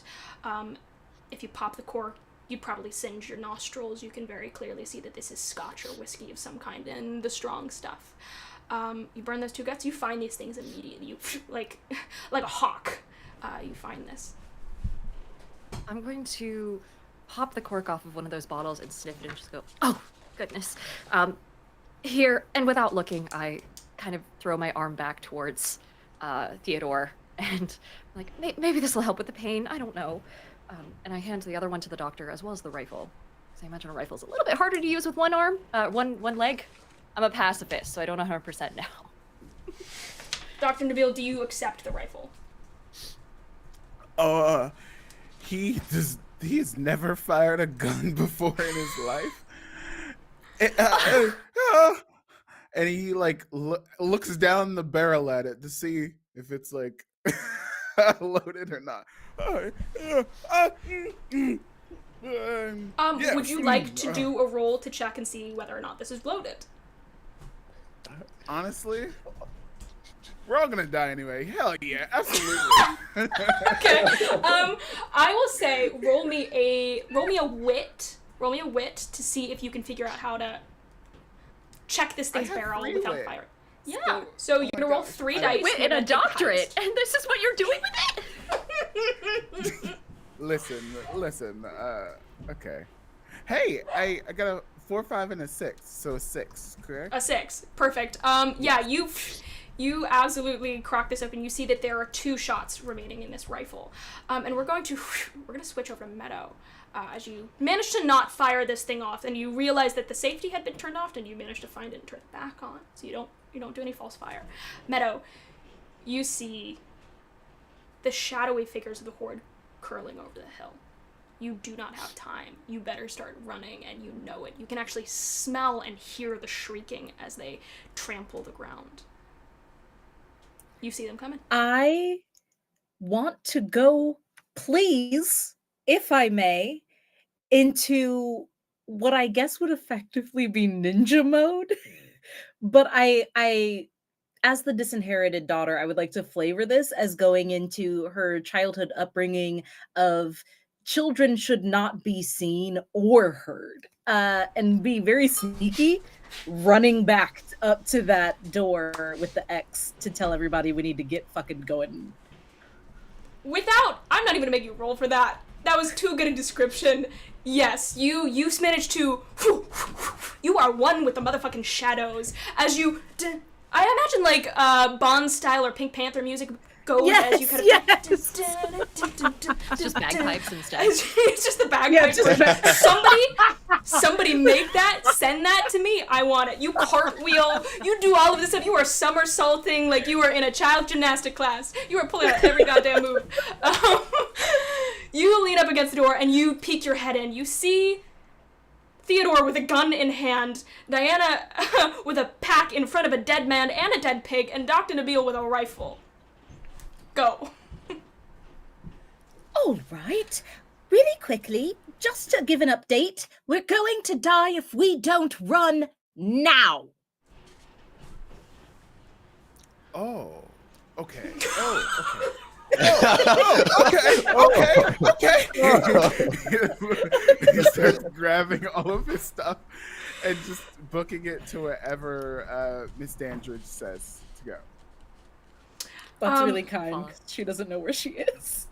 If you pop the cork, you'd probably singe your nostrils. You can very clearly see that this is scotch or whiskey of some kind, and the strong stuff. You burn those 2 guts, you find these things immediately. You like a hawk, you find this. I'm going to pop the cork off of one of those bottles and sniff it and just go, oh, goodness. Here, and without looking, I kind of throw my arm back towards Theodore, and like, maybe this will help with the pain, I don't know. And I hand the other one to the doctor, as well as the rifle. So I imagine a rifle's a little bit harder to use with one arm, one leg. I'm a pacifist, so I don't 100% now. Dr. Nabil, do you accept the rifle? He's never fired a gun before in his life. And he like looks down the barrel at it to see if it's like loaded or not. Would you like to do a roll to check and see whether or not this is loaded? Honestly, we're all gonna die anyway. Hell yeah, absolutely. Okay. I will say, roll me a wit. Roll me a wit to see if you can figure out how to check this thing's barrel without wit. fire. Yeah. So you're gonna roll 3 dice. Wit and a doctorate, and this is what you're doing with it. Listen. Okay. Hey, I got a 4, 5, and a 6, so a 6, correct? A 6. Perfect. Yeah, you absolutely crock this open. You see that there are 2 shots remaining in this rifle. And we're gonna switch over to Meadow. As you manage to not fire this thing off, and you realize that the safety had been turned off, and you manage to find it and turn it back on, so you don't do any false fire. Meadow, you see the shadowy figures of the horde curling over the hill. You do not have time. You better start running, and you know it. You can actually smell and hear the shrieking as they trample the ground. You see them coming. I want to go please, if I may, into what I guess would effectively be ninja mode. But I as the disinherited daughter, I would like to flavor this as going into her childhood upbringing of children should not be seen or heard, and be very sneaky, running back up to that door with the X to tell everybody we need to get fucking going. I'm not even gonna make you roll for that. That was too good a description. Yes, you managed to. You are one with the motherfucking shadows as you. I imagine like Bond style or Pink Panther music goes as you kind of. Yes. It's just bagpipes instead. It's just the bagpipes. Somebody make that, send that to me. I want it. You cartwheel, you do all of this stuff. You are somersaulting like you are in a child gymnastic class. You are pulling out every goddamn move. You lean up against the door and you peek your head in. You see Theodore with a gun in hand, Diana with a pack in front of a dead man and a dead pig, and Dr. Nabil with a rifle. Go. All right. Really quickly, just to give an update, we're going to die if we don't run now. Oh, okay. Oh, okay. Okay. He starts grabbing all of his stuff and just booking it to wherever Miss Dandridge says to go. That's really kind. She doesn't know where she is.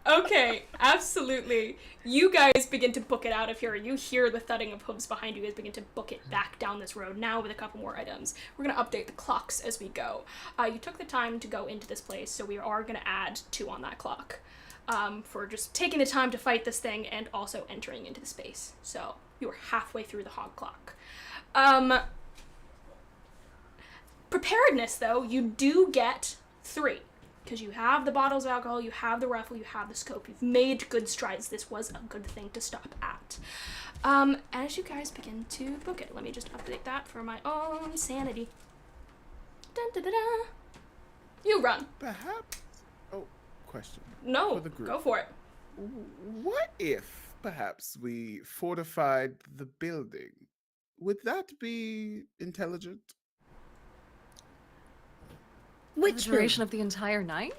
Okay, absolutely. You guys begin to book it out of here. You hear the thudding of hooves behind you. You guys begin to book it back down this road now with a couple more items. We're going to update the clocks as we go. You took the time to go into this place, so we are going to add 2 on that clock for just taking the time to fight this thing and also entering into the space. So you are halfway through the hog clock. Preparedness, though, you do get 3. Because you have the bottles of alcohol, you have the rifle, you have the scope. You've made good strides. This was a good thing to stop at. As you guys begin to book it, let me just update that for my own sanity. Dun, dun, dun, dun. You run. Perhaps. Oh, question. No, For the group. go for it. What if perhaps we fortified the building? Would that be intelligent? Which The duration of the entire night?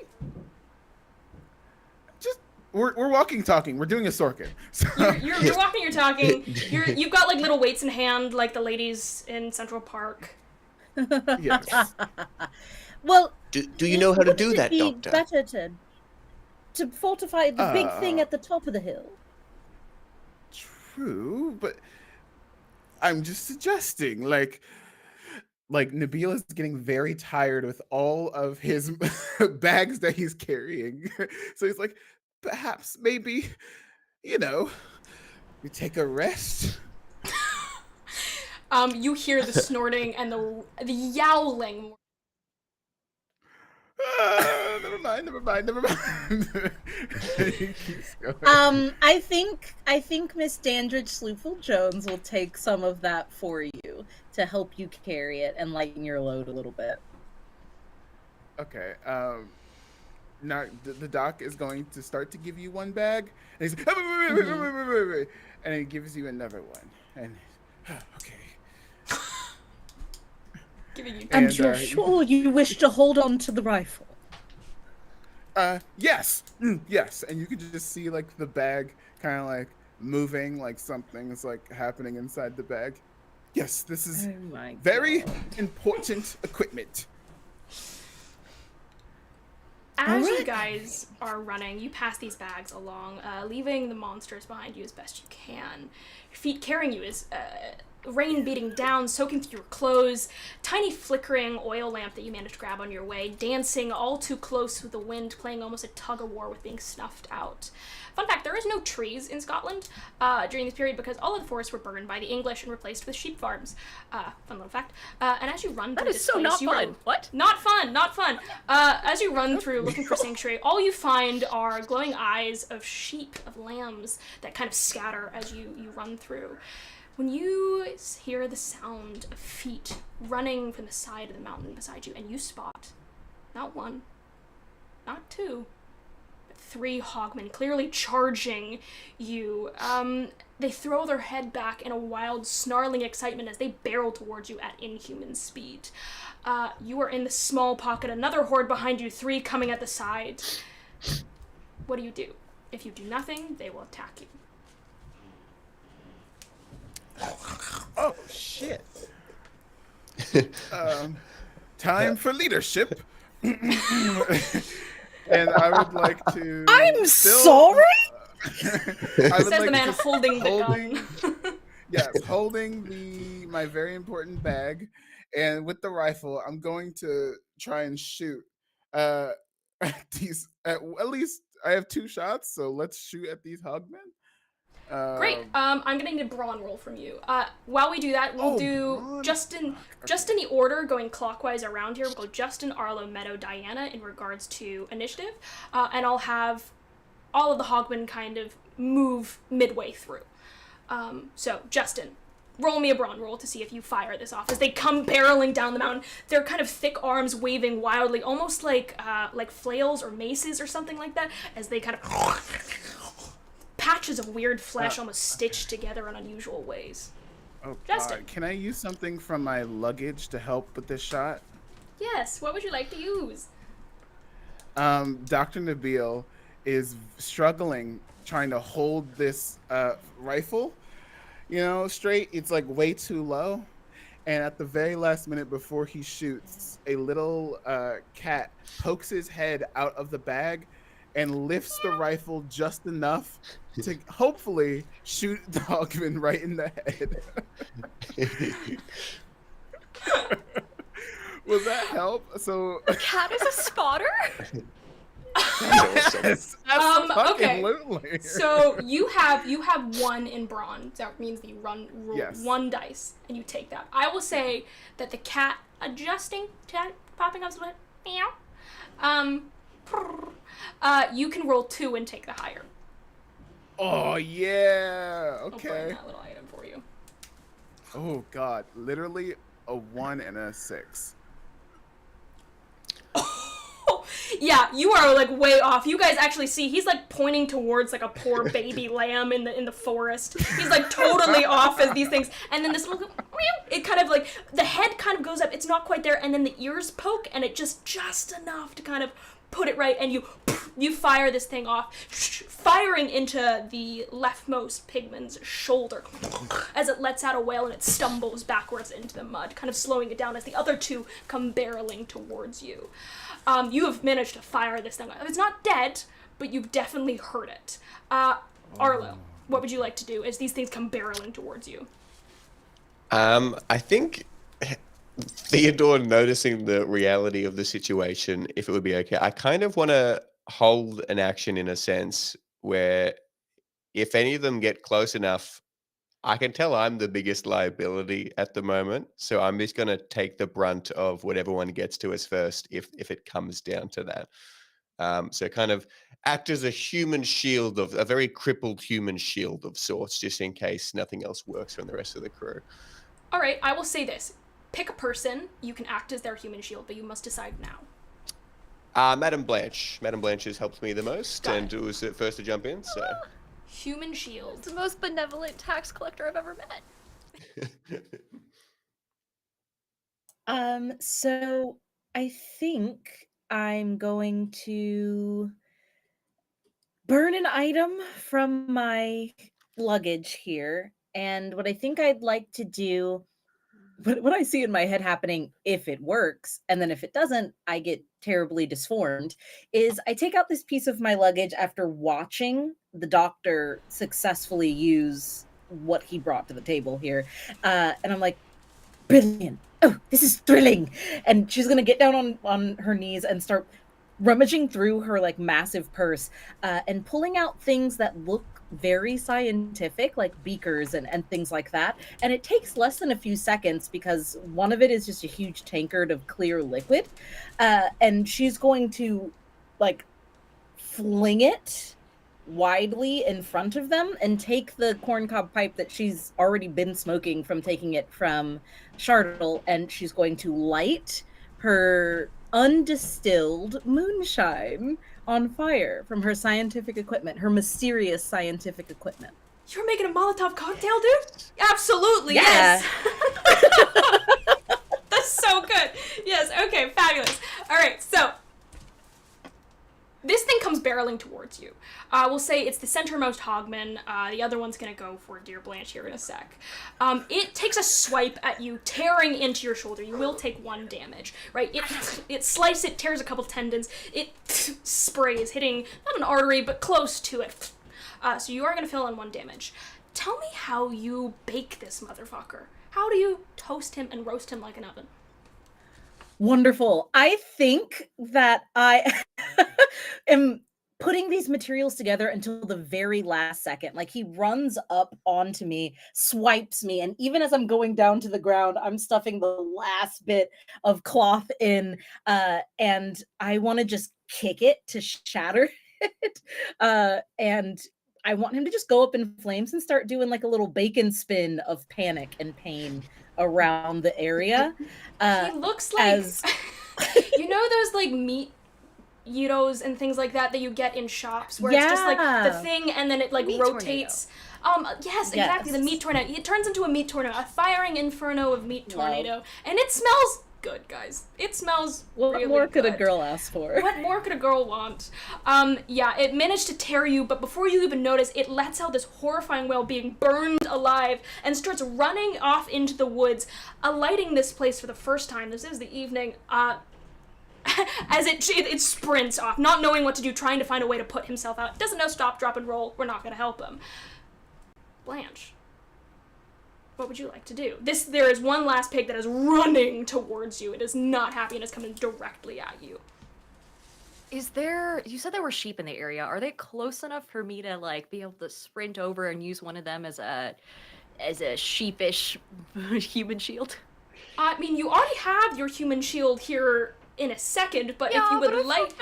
Just we're walking, talking. We're doing a Sorkin. So, You're walking, you're talking. You've got like little weights in hand, like the ladies in Central Park. yes. Well, Do you know how to do wouldn't that, it be Doctor? better to fortify the big thing at the top of the hill? True, but I'm just suggesting, like Nabil is getting very tired with all of his bags that he's carrying. So he's like, perhaps, maybe, we take a rest. You hear the snorting and the yowling. Never mind. He keeps going. I think Miss Dandridge Slewful Jones will take some of that for you to help you carry it and lighten your load a little bit. Okay. Now the doc is going to start to give you one bag, and he's like, wait, and he gives you another one, and okay. Giving you. And you're sure you wish to hold on to the rifle? Yes, yes, and you can just see like the bag kind of like moving, like something is like happening inside the bag. Yes, this is very important equipment. As you guys are running, you pass these bags along, leaving the monsters behind you as best you can. Your feet carrying you as rain beating down, soaking through your clothes, tiny flickering oil lamp that you managed to grab on your way, dancing all too close with the wind, playing almost a tug-of-war with being snuffed out. Fun fact, there is no trees in Scotland during this period because all of the forests were burned by the English and replaced with sheep farms. Fun little fact. And as you run through this place, What? Not fun. As you run through looking for sanctuary, all you find are glowing eyes of sheep, of lambs that kind of scatter as you run through. When you hear the sound of feet running from the side of the mountain beside you, and you spot not 1, not 2, 3 hogmen, clearly charging you. They throw their head back in a wild, snarling excitement as they barrel towards you at inhuman speed. You are in the small pocket, another horde behind you, 3 coming at the side. What do? If you do nothing, they will attack you. Oh, shit. Time for leadership. And I would like to... I'm sorry? Says the man holding the gun. Yes, holding my very important bag, and with the rifle, I'm going to try and shoot at these. At least I have 2 shots, so let's shoot at these hogmen. Great. I'm gonna need a brawn roll from you. While we do that, we'll do brawn. just in the order, going clockwise around here. We'll go Justin, Arlo, Meadow, Diana in regards to initiative, and I'll have all of the hogmen kind of move midway through. So Justin, roll me a brawn roll to see if you fire this off as they come barreling down the mountain. Their kind of thick arms waving wildly, almost like flails or maces or something like that, as they kind of patches of weird flesh almost stitched together in unusual ways. Oh, Justin. God. Can I use something from my luggage to help with this shot? Yes, what would you like to use? Dr. Nabil is struggling trying to hold this rifle, straight. It's like way too low. And at the very last minute before he shoots, a little cat pokes his head out of the bag and lifts the rifle just enough to hopefully shoot Dogman right in the head. Will that help? So The cat is a spotter? yes, Okay. absolutely. So you have 1 in brawn. That means that you roll Yes. 1 dice and you take that. I will say that the cat popping up a bit, meow. You can roll 2 and take the higher. Oh yeah. I'll put in Okay. that little item for you. Oh God, literally a 1 and a 6. Yeah, you are like way off. You guys actually see he's like pointing towards like a poor baby lamb in the forest. He's like totally off as these things. And then this little it kind of like the head kind of goes up. It's not quite there, and then the ears poke, and it just enough to kind of put it right, and you fire this thing off, firing into the leftmost pigman's shoulder as it lets out a wail and it stumbles backwards into the mud, kind of slowing it down as the other 2 come barreling towards you. You have managed to fire this thing off. It's not dead, but you've definitely hurt it. Arlo, what would you like to do as these things come barreling towards you? I think Theodore, noticing the reality of the situation, if it would be okay, I kind of want to hold an action in a sense where if any of them get close enough, I can tell I'm the biggest liability at the moment. So I'm just going to take the brunt of whatever one gets to us first if it comes down to that. So kind of act as a human shield, of a very crippled human shield of sorts, just in case nothing else works from the rest of the crew. All right, I will say this. Pick a person. You can act as their human shield, but you must decide now. Madame Blanche. Madame Blanche has helped me the most, Got and it. was the first to jump in. So Human shield. It's the most benevolent tax collector I've ever met. So I think I'm going to burn an item from my luggage here. And what I think I'd like to do, what I see in my head happening, if it works, and then if it doesn't, I get terribly disformed, is I take out this piece of my luggage after watching the doctor successfully use what he brought to the table here. And I'm like, brilliant. Oh, this is thrilling. And she's going to get down on her knees and start rummaging through her like massive purse and pulling out things that look very scientific, like beakers and things like that. And it takes less than a few seconds because one of it is just a huge tankard of clear liquid. And she's going to like fling it widely in front of them and take the corncob pipe that she's already been smoking from taking it from Chartle, and she's going to light her undistilled moonshine on fire from her scientific equipment, her mysterious scientific equipment. You're making a Molotov cocktail, dude? Absolutely, Yeah. yes. That's so good. Yes, okay, fabulous. All right, so this thing comes barreling towards you. We'll say it's the centermost Hogmen. The other one's gonna go for Dear Blanche here in a sec. It takes a swipe at you, tearing into your shoulder. You will take 1 damage, right? It slices, it tears a couple tendons. It sprays, hitting not an artery, but close to it. So you are gonna fill in 1 damage. Tell me how you bake this motherfucker. How do you toast him and roast him like an oven? Wonderful. I think that I am putting these materials together until the very last second. Like, he runs up onto me, swipes me, and even as I'm going down to the ground, I'm stuffing the last bit of cloth in, and I want to just kick it to shatter it. And I want him to just go up in flames and start doing like a little bacon spin of panic and pain around the area. He looks like you know those like meat gyros and things like that you get in shops where it's just like the thing and then it like Meat rotates. Yes, exactly. The meat tornado. It turns into a meat tornado, a firing inferno of meat tornado, and it smells good, guys. It smells What really more could a good. girl ask for? What more could a girl want? Yeah, it managed to tear you, but before you even notice, it lets out this horrifying wail, being burned alive, and starts running off into the woods, alighting this place for the first time. This is the evening. As it sprints off, not knowing what to do, trying to find a way to put himself out. It doesn't know stop, drop, and roll. We're not going to help him. Blanche, what would you like to do? There is one last pig that is running towards you. It is not happy and is coming directly at you. You said there were sheep in the area. Are they close enough for me to like be able to sprint over and use one of them as a sheepish human shield? I mean, you already have your human shield here in a second, but if you would like...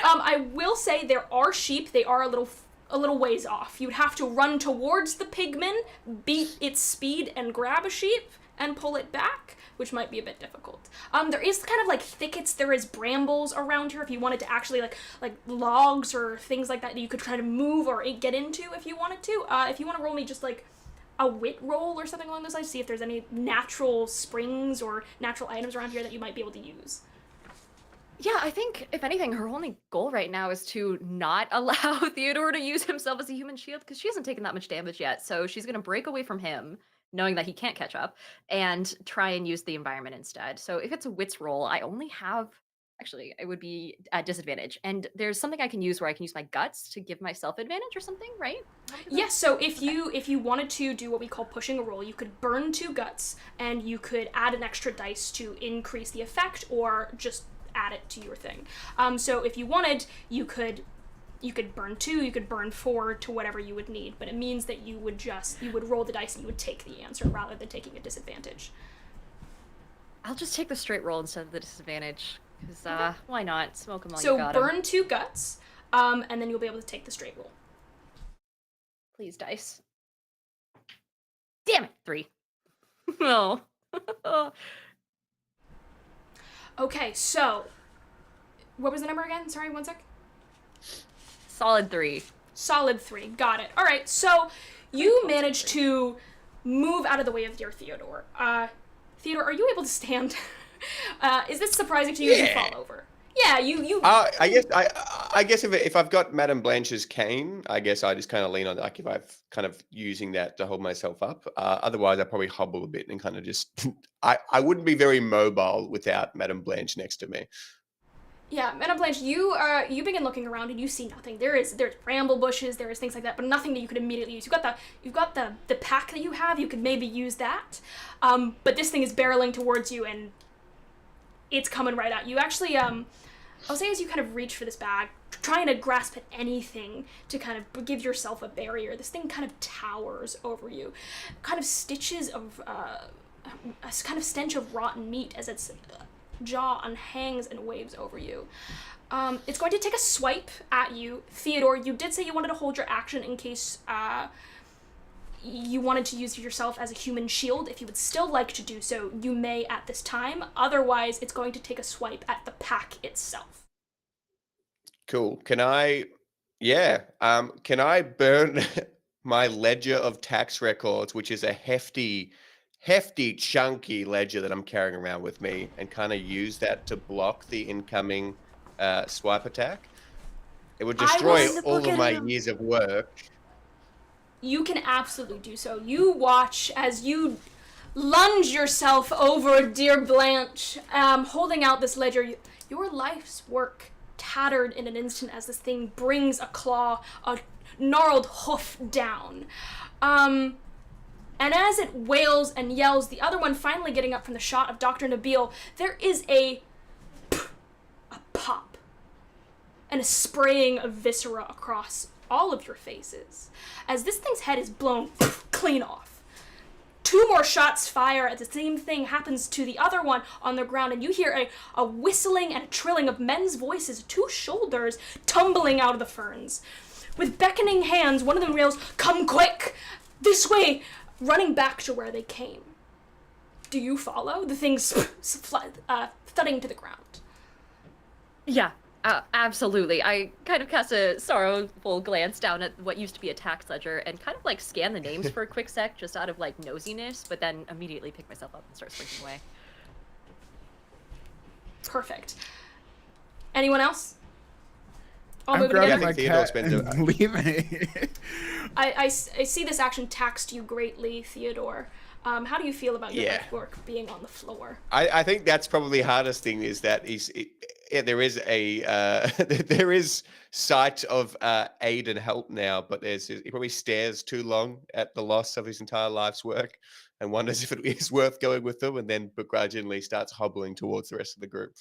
I will say there are sheep. They are a little ways off. You'd have to run towards the pigman, beat its speed, and grab a sheep and pull it back, which might be a bit difficult. There is kind of like thickets. There is brambles around here if you wanted to actually like logs or things like that you could try to move or get into if you wanted to. If you want to roll me just like a wit roll or something along those lines, see if there's any natural springs or natural items around here that you might be able to use. Yeah, I think, if anything, her only goal right now is to not allow Theodore to use himself as a human shield, because she hasn't taken that much damage yet, so she's going to break away from him, knowing that he can't catch up, and try and use the environment instead. So if it's a wits roll, I only have... Actually, it would be at disadvantage. And there's something I can use where I can use my guts to give myself advantage or something, right? Yes, so if you wanted to do what we call pushing a roll, you could burn 2 guts, and you could add an extra dice to increase the effect, or just add it to your thing. So if you wanted, you could burn 2, you could burn 4 to whatever you would need, but it means that you would roll the dice and you would take the answer rather than taking a disadvantage. I'll just take the straight roll instead of the disadvantage, because why not? Smoke them while So you got 'em. burn 2 guts, and then you'll be able to take the straight roll. Please, dice. Damn it, 3. No. Okay, so what was the number again? Sorry, one sec. Solid 3. Solid 3. Got it. All right, so you managed to move out of the way of dear Theodore. Theodore, are you able to stand? Is this surprising to you as you fall over? Yeah, you. I guess if I've got Madame Blanche's cane, I guess I just kind of lean on, like, if I've kind of using that to hold myself up. Otherwise, I probably hobble a bit and kind of just. I wouldn't be very mobile without Madame Blanche next to me. Yeah, Madame Blanche, you begin looking around and you see nothing. There's bramble bushes, there is things like that, but nothing that you could immediately use. You've got the pack that you have. You could maybe use that, but this thing is barreling towards you and it's coming right at you. Actually, I'll say as you kind of reach for this bag, trying to grasp at anything to kind of give yourself a barrier, this thing kind of towers over you, kind of stitches of a kind of stench of rotten meat as its jaw unhangs and waves over you. It's going to take a swipe at you. Theodore, you did say you wanted to hold your action in case you wanted to use yourself as a human shield. If you would still like to do so, you may at this time. Otherwise, it's going to take a swipe at the pack itself. Cool. Can I burn my ledger of tax records, which is a hefty, chunky ledger that I'm carrying around with me, and kind of use that to block the incoming swipe attack? It would destroy will- all of my years of work. You can absolutely do so. You watch as you lunge yourself over dear Blanche, holding out this ledger. Your life's work tattered in an instant as this thing brings a claw, a gnarled hoof down. And as it wails and yells, the other one finally getting up from the shot of Dr. Nabil, there is a pop and a spraying of viscera across all of your faces as this thing's head is blown clean off. 2 more shots fire as the same thing happens to the other one on the ground, and you hear a whistling and a trilling of men's voices, 2 shoulders tumbling out of the ferns. With beckoning hands, one of them rails, "Come quick! This way!" running back to where they came. Do you follow? The thing's thudding to the ground. Yeah, absolutely. I kind of cast a sorrowful glance down at what used to be a tax ledger and kind of like scan the names for a quick sec just out of like nosiness, but then immediately pick myself up and start sprinting away. Perfect. Anyone else? All I'm moving grabbing together? my Theodore cat spends and leaving. I see this action taxed you greatly, Theodore. How do you feel about your Yeah. life work being on the floor? I think that's probably the hardest thing is that there is a there is sight of aid and help now, but he probably stares too long at the loss of his entire life's work and wonders if it is worth going with them, and then begrudgingly starts hobbling towards the rest of the group.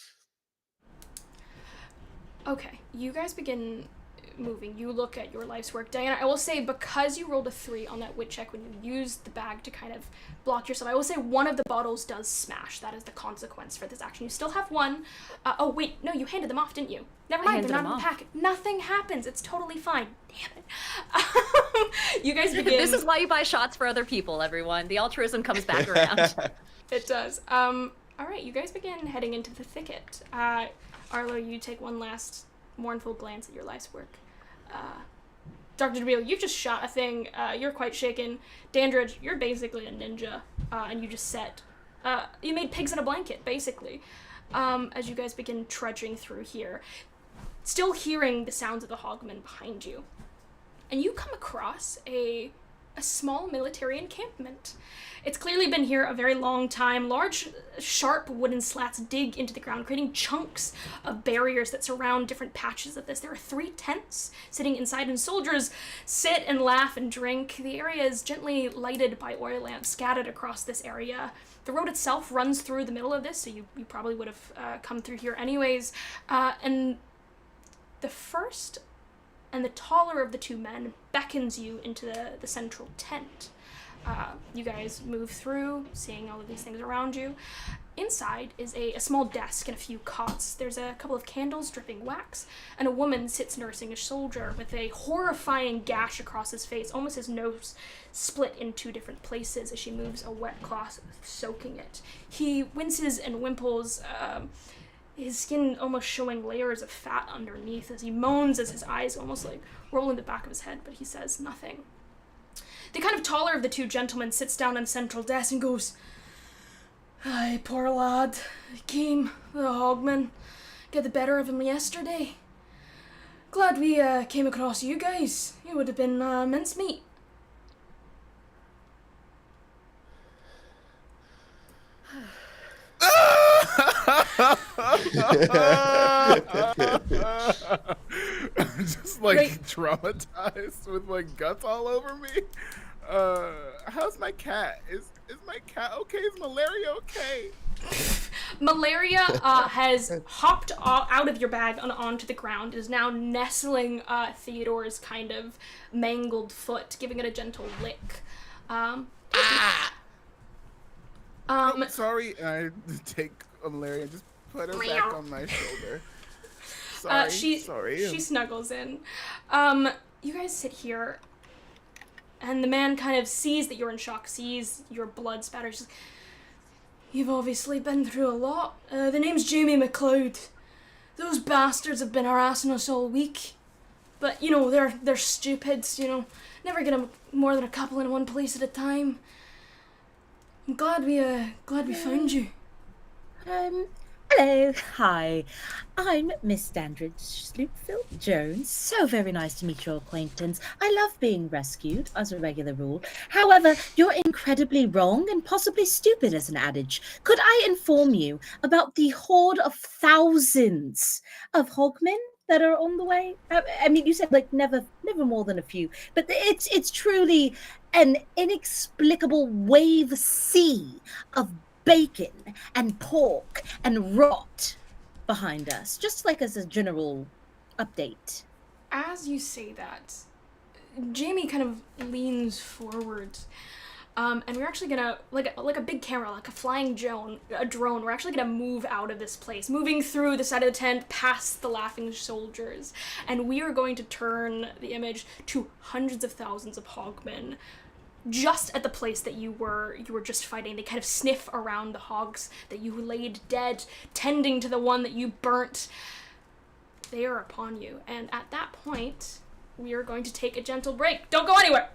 Okay, you guys begin moving. You look at your life's work. Diana, I will say, because you rolled a 3 on that wit check when you used the bag to kind of block yourself, I will say one of the bottles does smash. That is the consequence for this action. You still have one. Oh, wait, no, you handed them off, didn't you? Never mind, they're not in the pack. Nothing happens. It's totally fine. Damn it. You guys begin... This is why you buy shots for other people, everyone. The altruism comes back around. It does. All right, you guys begin heading into the thicket. Arlo, you take one last mournful glance at your life's work. Dr. Nabil, you've just shot a thing. You're quite shaken. Dandridge, you're basically a ninja, and you just you made pigs in a blanket, basically, as you guys begin trudging through here, still hearing the sounds of the Hogmen behind you. And you come across a small military encampment. It's clearly been here a very long time. Large, sharp wooden slats dig into the ground, creating chunks of barriers that surround different patches of this. There are 3 tents sitting inside, and soldiers sit and laugh and drink. The area is gently lighted by oil lamps scattered across this area. The road itself runs through the middle of this, so you probably would have come through here anyways. And the first and the taller of the 2 men beckons you into the central tent. You guys move through, seeing all of these things around you. Inside is a small desk and a few cots. There's a couple of candles dripping wax, and a woman sits nursing a soldier with a horrifying gash across his face, almost his nose split in 2 different places as she moves a wet cloth, soaking it. He winces and wimples, his skin almost showing layers of fat underneath as he moans as his eyes almost like roll in the back of his head, but he says nothing. The kind of taller of the 2 gentlemen sits down on the central desk and goes, "Aye, poor lad. The Hogmen, get the better of him yesterday. Glad we came across you guys. You would have been mincemeat." I'm just like Right. traumatized with like guts all over me. How's my cat? Is my cat okay? Is Malaria okay? Malaria has hopped out of your bag and onto the ground. It is now nestling Theodore's kind of mangled foot, giving it a gentle lick. I'm sorry. I take Malaria and just put her back on my shoulder. Sorry. Sorry. She snuggles in. You guys sit here, and the man kind of sees that you're in shock, sees your blood spatter. She's like, "You've obviously been through a lot. The name's Jamie McLeod. Those bastards have been harassing us all week. But, they're stupids, Never get more than a couple in one place at a time. I'm glad we found you. Hello, hi. I'm Miss Dandridge Sloopfield Jones. So very nice to meet your acquaintance. I love being rescued, as a regular rule. However, you're incredibly wrong and possibly stupid as an adage. Could I inform you about the horde of thousands of hogmen that are on the way? I mean, you said never more than a few, but it's truly an inexplicable wave sea of bacon and pork and rot behind us, just as a general update. As you say that, Jamie kind of leans forward. And we're actually gonna, like a big camera, like a flying drone, we're actually gonna move out of this place, moving through the side of the tent, past the laughing soldiers, and we are going to turn the image to hundreds of thousands of hogmen, just at the place that you were just fighting. They kind of sniff around the hogs that you laid dead, tending to the one that you burnt. They are upon you, and at that point, we are going to take a gentle break. Don't go anywhere!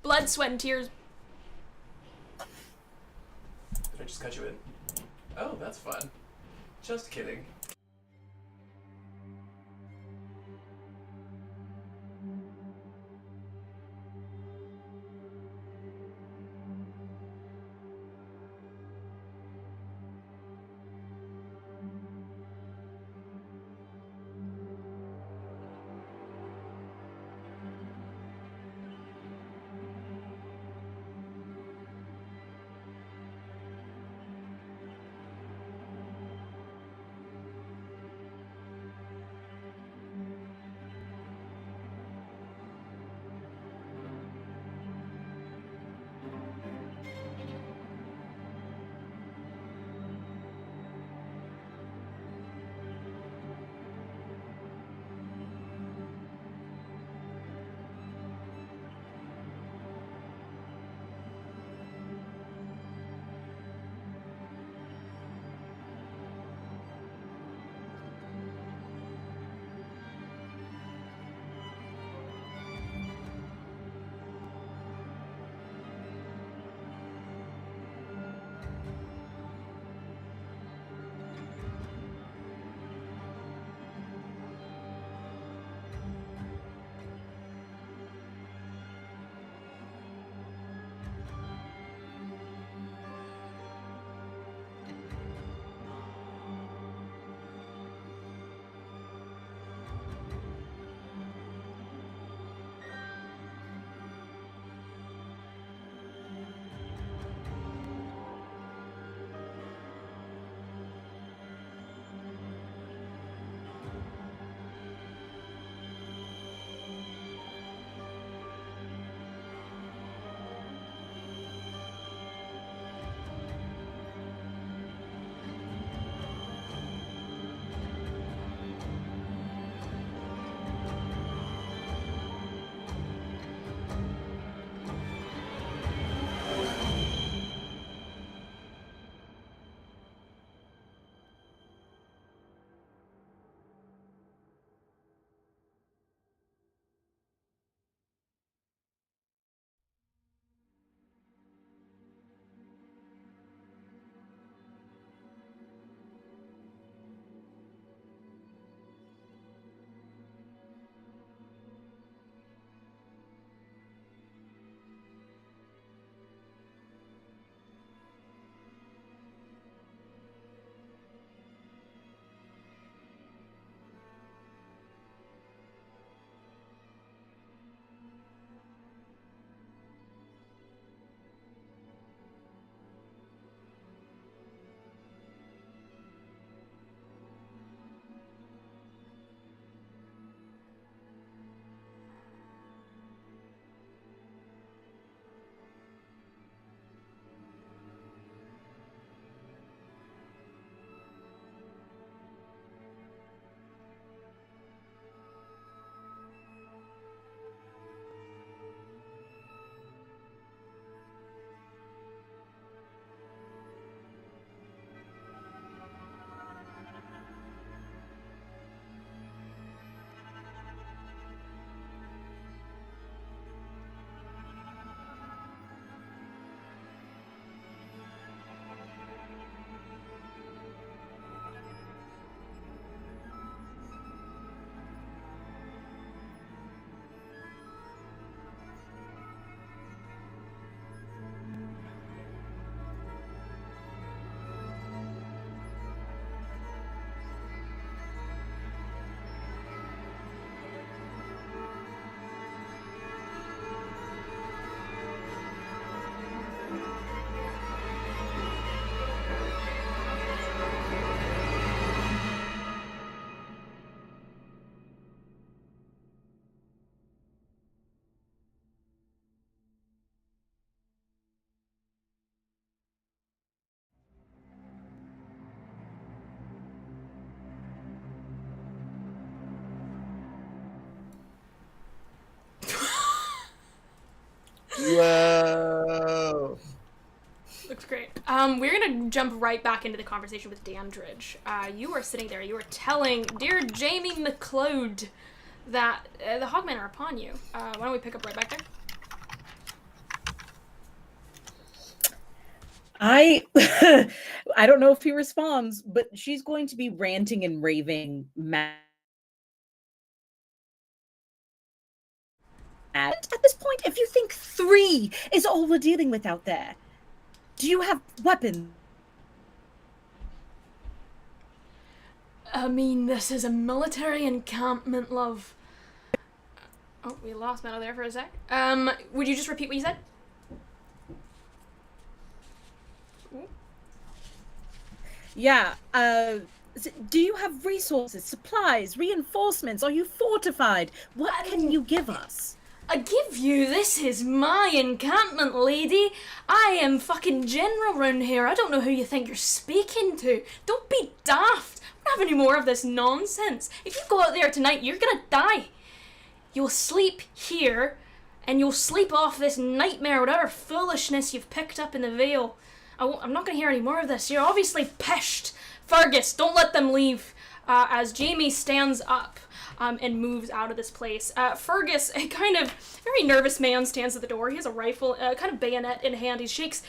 Blood, sweat, and tears. Did I just cut you in? Oh, that's fun. Just kidding. Whoa. Looks great. We're gonna jump right back into the conversation with Dandridge. You are sitting there. You are telling dear Jamie McLeod that the Hogmen are upon you. Why don't we pick up right back there? I I don't know if he responds, but she's going to be ranting and raving mad. At this point, if you think 3 is all we're dealing with out there, do you have weapons? I mean, this is a military encampment, love. Oh, we lost Meadow there for a sec. Would you just repeat what you said? Yeah, do you have resources, supplies, reinforcements? Are you fortified? What can you give us? I give you, this is my encampment, lady. I am fucking general round here. I don't know who you think you're speaking to. Don't be daft. I don't have any more of this nonsense. If you go out there tonight, you're gonna die. You'll sleep here, and you'll sleep off this nightmare, whatever foolishness you've picked up in the Vale. I'm not gonna hear any more of this. You're obviously pissed. Fergus, don't let them leave. As Jamie stands up and moves out of this place. Fergus, a kind of very nervous man, stands at the door. He has a rifle, kind of bayonet in hand. He shakes,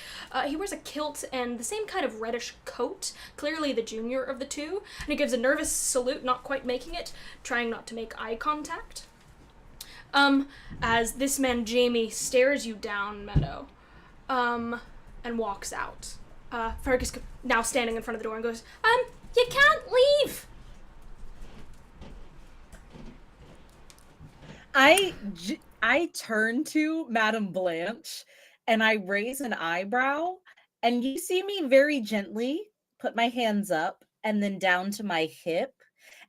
he wears a kilt and the same kind of reddish coat, clearly the junior of the two, and he gives a nervous salute, not quite making it, trying not to make eye contact. As this man, Jamie, stares you down, Meadow, and walks out. Fergus now standing in front of the door and goes, you can't leave! I turn to Madame Blanche and I raise an eyebrow, and you see me very gently put my hands up and then down to my hip.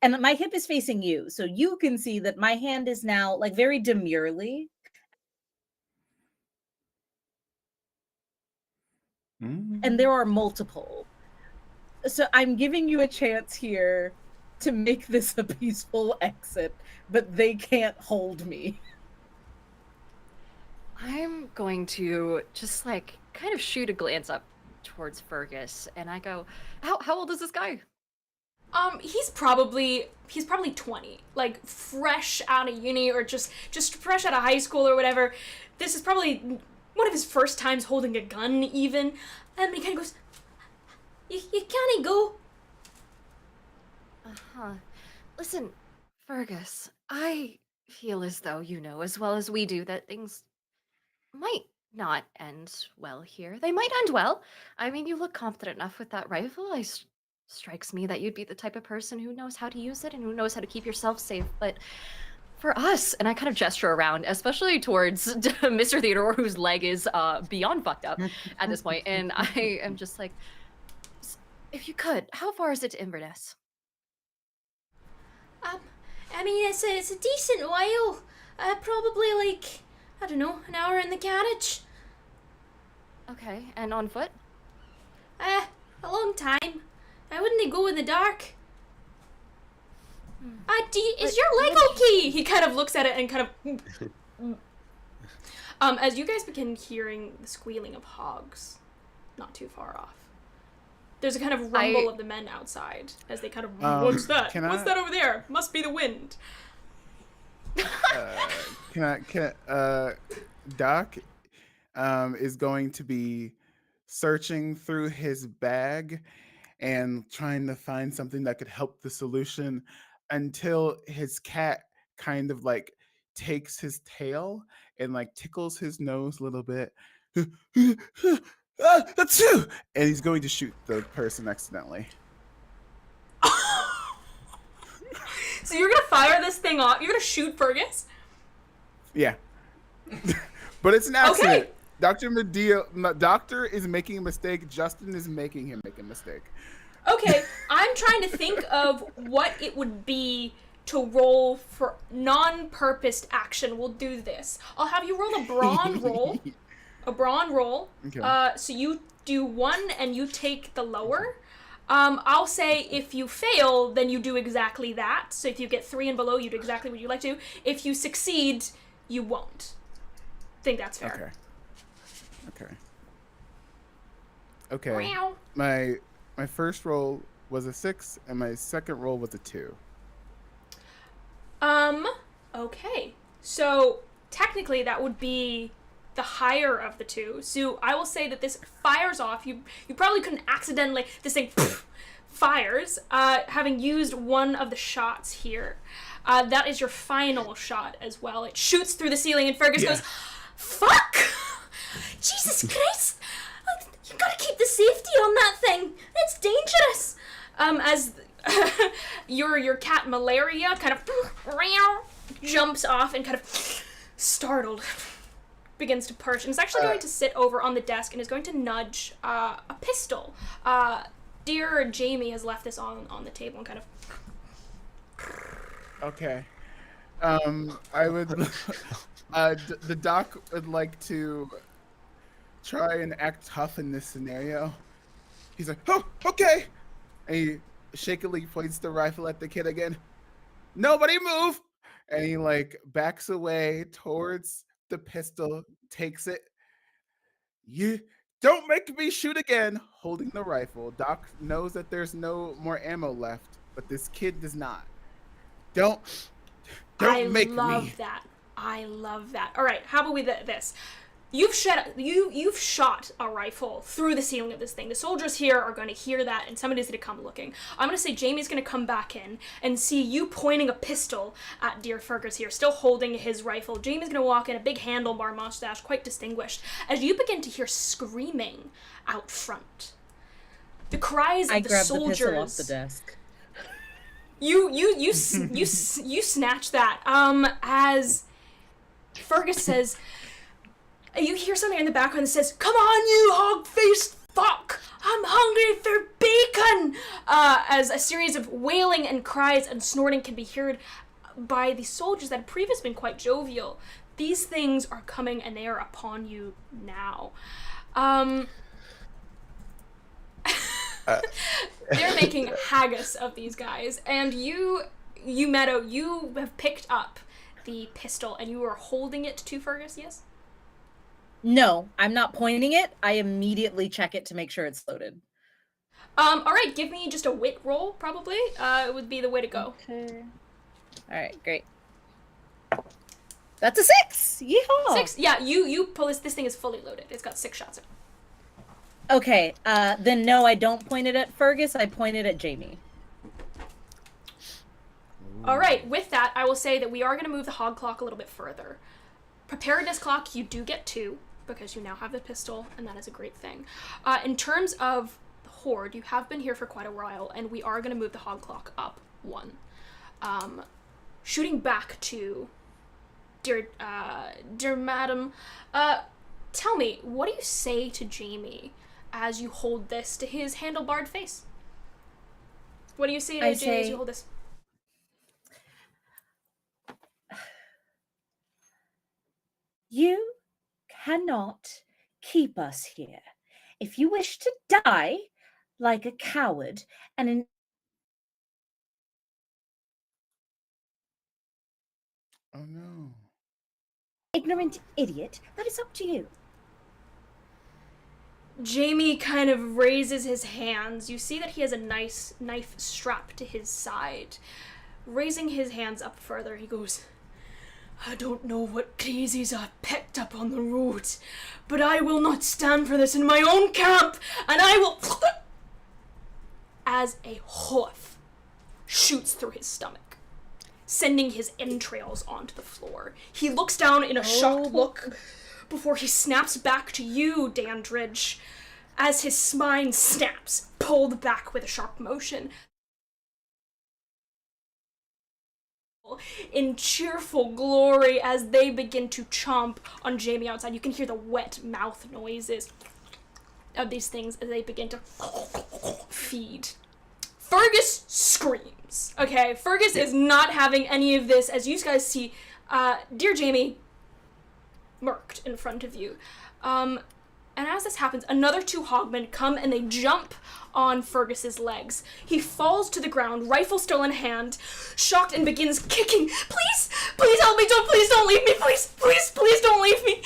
And my hip is facing you, so you can see that my hand is now like very demurely. And there are multiple. So I'm giving you a chance here to make this a peaceful exit, but they can't hold me. I'm going to just like kind of shoot a glance up towards Fergus, and I go, how old is this guy? He's probably 20, like fresh out of uni or just fresh out of high school or whatever. This is probably one of his first times holding a gun, even. And he kind of goes, you can't go. Listen, Fergus, I feel as though you know as well as we do that things might not end well here. They might end well. I mean, you look confident enough with that rifle. Strikes me that you'd be the type of person who knows how to use it and who knows how to keep yourself safe. But for us, and I kind of gesture around, especially towards Mr. Theodore, whose leg is beyond fucked up at this point, and I am just like, if you could, how far is it to Inverness? I mean, it's a decent while. Probably like, I don't know, an hour in the carriage. Okay, and on foot? A long time. I wouldn't go in the dark. Is your leg okay? He kind of looks at it and kind of... as you guys begin hearing the squealing of hogs, not too far off. There's a kind of rumble of the men outside as they kind of, what's that? What's that over there? Must be the wind. Doc is going to be searching through his bag and trying to find something that could help the solution until his cat kind of like takes his tail and like tickles his nose a little bit. That's you! And he's going to shoot the person accidentally. So you're gonna fire this thing off? You're gonna shoot Fergus? Yeah. But it's an accident. Okay. Doctor is making a mistake. Justin is making him make a mistake. Okay, I'm trying to think of what it would be to roll for non-purposed action. We'll do this. I'll have you roll a brawn roll. A brawn roll. Okay. So you do 1 and you take the lower. I'll say if you fail, then you do exactly that. So if you get 3 and below, you do exactly what you like to. If you succeed, you won't. I think that's fair. Okay. Meow. My first roll was a 6, and my second roll was a 2. Okay. So technically that would the higher of the two. So I will say that this fires off. You probably couldn't accidentally, this thing fires, having used one of the shots here. That is your final shot as well. It shoots through the ceiling and Fergus goes, fuck! Jesus Christ! You gotta keep the safety on that thing. It's dangerous. As your cat Malaria kind of jumps off and kind of startled begins to perch, and is actually going to sit over on the desk and is going to nudge a pistol. Dear Jamie has left this on the table and kind of. Okay. I would. The doc would like to try and act tough in this scenario. He's like, oh, okay. And he shakily points the rifle at the kid again. Nobody move! And he like backs away towards the pistol, takes it. You don't make me shoot again, holding the rifle. Doc knows that there's no more ammo left, but this kid does not. Don't make me. I love that. I love that. All right, how about we this? You've shot a rifle through the ceiling of this thing. The soldiers here are going to hear that, and somebody's going to come looking. I'm going to say Jamie's going to come back in and see you pointing a pistol at dear Fergus here, still holding his rifle. Jamie's going to walk in, a big handlebar mustache, quite distinguished, as you begin to hear screaming out front. The cries of the soldiers. I grab the pistol off the desk. You snatch that. As Fergus says. You hear something in the background that says, "Come on, you hog-faced fuck! I'm hungry for bacon!" As a series of wailing and cries and snorting can be heard by the soldiers that had previously been quite jovial. These things are coming and they are upon you now. They're making haggis of these guys, and you Meadow, you have picked up the pistol and you are holding it to Fergus, yes? No, I'm not pointing it. I immediately check it to make sure it's loaded. All right, give me just a wit roll, probably. It would be the way to go. Okay. All right, great. That's a 6. Yeehaw! 6. Yeah, you pull this. This thing is fully loaded. It's got 6 shots in it. Okay. Then no, I don't point it at Fergus. I point it at Jamie. All right. With that, I will say that we are going to move the hog clock a little bit further. Preparedness clock, you do get 2 because you now have the pistol, and that is a great thing. In terms of the horde, you have been here for quite a while, and we are going to move the hog clock up 1. Shooting back to dear madam, tell me, what do you say to Jamie as you hold this to his handlebarred face? What do you say to Jamie as you hold this? You cannot keep us here. If you wish to die like a coward and an Oh no. ignorant idiot, that is up to you. Jamie kind of raises his hands. You see that he has a nice knife strapped to his side. Raising his hands up further, he goes, "I don't know what crazies I picked up on the road, but I will not stand for this in my own camp, and I will..." As a hoof shoots through his stomach, sending his entrails onto the floor. He looks down in a shocked look before he snaps back to you, Dandridge, as his spine snaps, pulled back with a sharp motion. In cheerful glory as they begin to chomp on Jamie outside. You can hear the wet mouth noises of these things as they begin to feed. Fergus screams. Okay, Fergus is not having any of this as you guys see dear Jamie murked in front of you. And as this happens, another 2 hogmen come and they jump on Fergus's legs. He falls to the ground, rifle still in hand, shocked, and begins kicking. Please help me! Please don't leave me! Please don't leave me!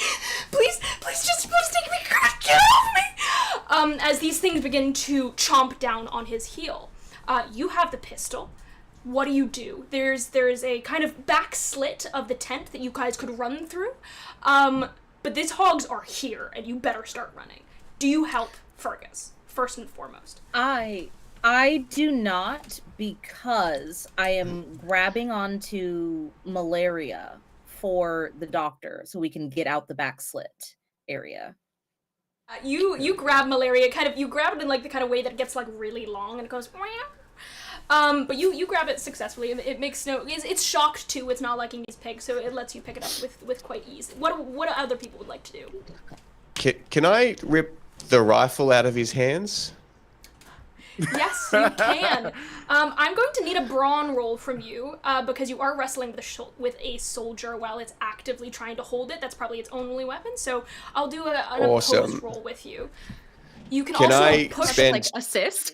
Please just take me! Get off me! As these things begin to chomp down on his heel. You have the pistol. What do? There's a kind of back slit of the tent that you guys could run through. but these hogs are here, and you better start running. Do you help Fergus, first and foremost? I do not, because I am grabbing onto malaria for the doctor so we can get out the back slit area. You grab malaria, you grab it in like the kind of way that it gets like really long and it goes. But you grab it successfully. It makes it's shocked too. It's not liking these pigs, so it lets you pick it up with quite ease. What other people would like to do? Can I rip the rifle out of his hands? Yes, you can. I'm going to need a brawn roll from you because you are wrestling with a soldier while it's actively trying to hold it. That's probably its only weapon. So I'll do an opposed roll with you. You can also I push like assist.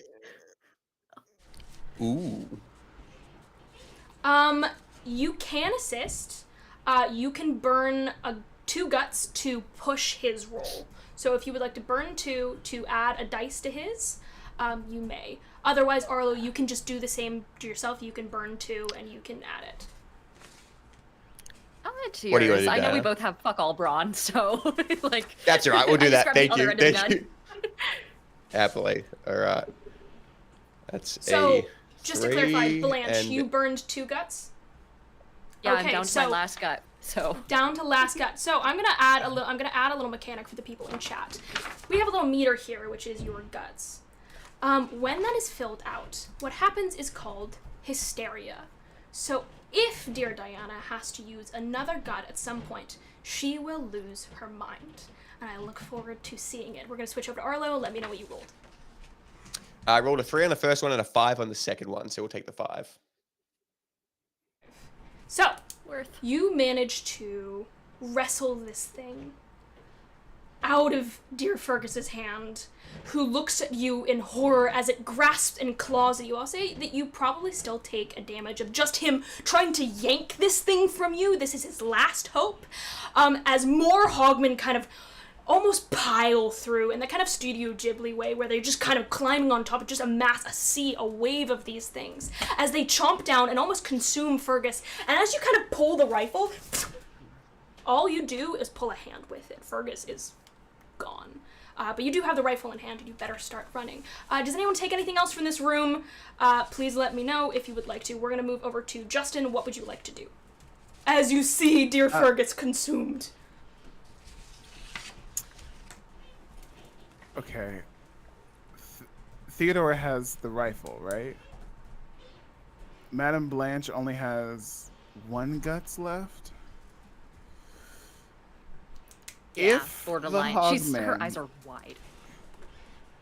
Ooh. You can assist. You can burn 2 guts to push his roll. So if you would like to burn 2 to add a dice to his, you may. Otherwise, Arlo, you can just do the same to yourself. You can burn 2 and you can add it. I'll add to What do you yours. want to do, I know we Diana? both have fuck all brawn, so like. That's all right. We'll do I just that. grabbed the Thank other you. end of the Thank gun. you. Happily. All right. That's So, just to clarify, 3 Blanche, and- you burned 2 guts? Yeah, Okay, I'm down to so- my last gut. So Down to last gut. So I'm gonna add a little mechanic for the people in chat. We have a little meter here, which is your guts. When that is filled out, what happens is called hysteria. So if dear Diana has to use another gut at some point, she will lose her mind. And I look forward to seeing it. We're gonna switch over to Arlo. Let me know what you rolled. I rolled a 3 on the first one and a 5 on the second one, so we'll take the 5. So worth. you manage to wrestle this thing out of dear Fergus's hand, who looks at you in horror as it grasps and claws at you. I'll say that you probably still take a damage of just him trying to yank this thing from you. This is his last hope. As more Hogmen kind of almost pile through in the kind of Studio Ghibli way where they're just kind of climbing on top of just a wave of these things as they chomp down and almost consume Fergus. And as you kind of pull the rifle, all you do is pull a hand with it. Fergus is gone. But you do have the rifle in hand and you better start running. Does anyone take anything else from this room? Please let me know if you would like to. We're going to move over to Justin. What would you like to do? As you see dear Fergus consumed. Okay. Theodore has the rifle, right? Madame Blanche only has 1 guts left. Yeah, If borderline. the Her Hogmen, eyes are wide.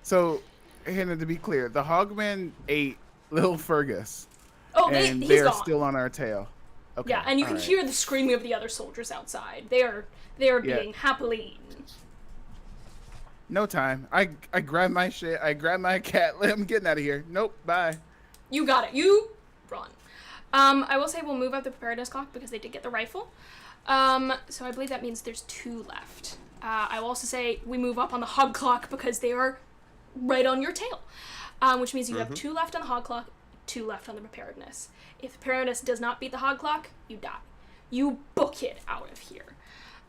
So, Hannah, to be clear, the Hogmen ate little Fergus, Oh, and he's they are gone. still on our tail. Okay, Yeah, and you can alright. hear the screaming of the other soldiers outside. They are Yeah. being happily eaten. No time. I grab my shit. I grab my cat. I'm getting out of here. Nope. Bye. You got it. You run. I will say we'll move up the preparedness clock because they did get the rifle. So I believe that means there's 2 left. I will also say we move up on the hog clock because they are right on your tail. Which means you have 2 left on the hog clock, 2 left on the preparedness. If the preparedness does not beat the hog clock, you die. You book it out of here.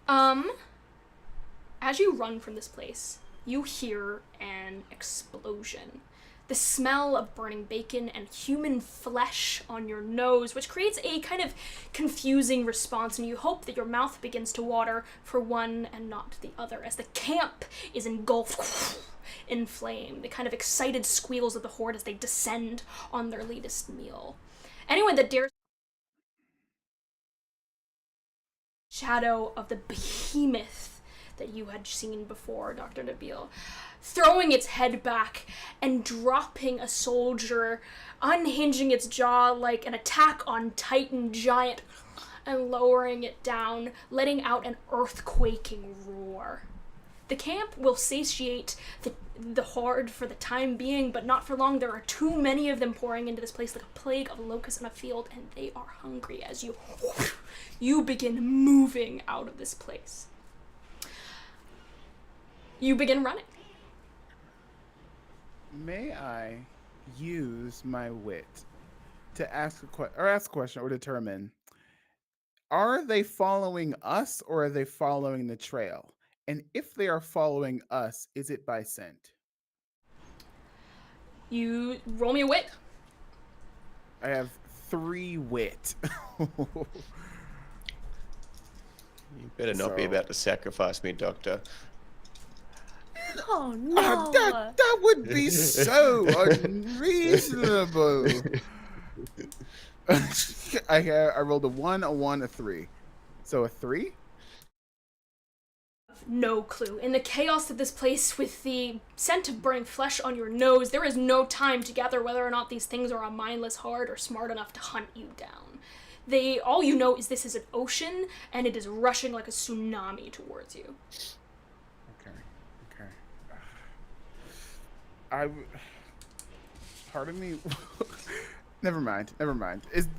As you run from this place, you hear an explosion. The smell of burning bacon and human flesh on your nose, which creates a kind of confusing response, and you hope that your mouth begins to water for one and not the other, as the camp is engulfed in flame. The kind of excited squeals of the horde as they descend on their latest meal. Anyone that dares shadow of the behemoth that you had seen before, Dr. Nabil, throwing its head back and dropping a soldier, unhinging its jaw like an Attack on Titan giant, and lowering it down, letting out an earthquaking roar. The camp will satiate the horde for the time being, but not for long. There are too many of them pouring into this place like a plague of locusts in a field, and they are hungry as you begin moving out of this place. You begin running. May I use my wit to ask a question or determine, Are they following us or are they following the trail? And if they are following us, is it by scent? You roll me a wit. I have 3 wit. You better not be So- about to sacrifice me, Doctor. Oh no! that would be so unreasonable. I rolled a 1, a 1, a 3. So a 3? No clue. In the chaos of this place, with the scent of burning flesh on your nose, there is no time to gather whether or not these things are a mindless horde or smart enough to hunt you down. All you know is this is an ocean, and it is rushing like a tsunami towards you. Okay. Part of me. Never mind.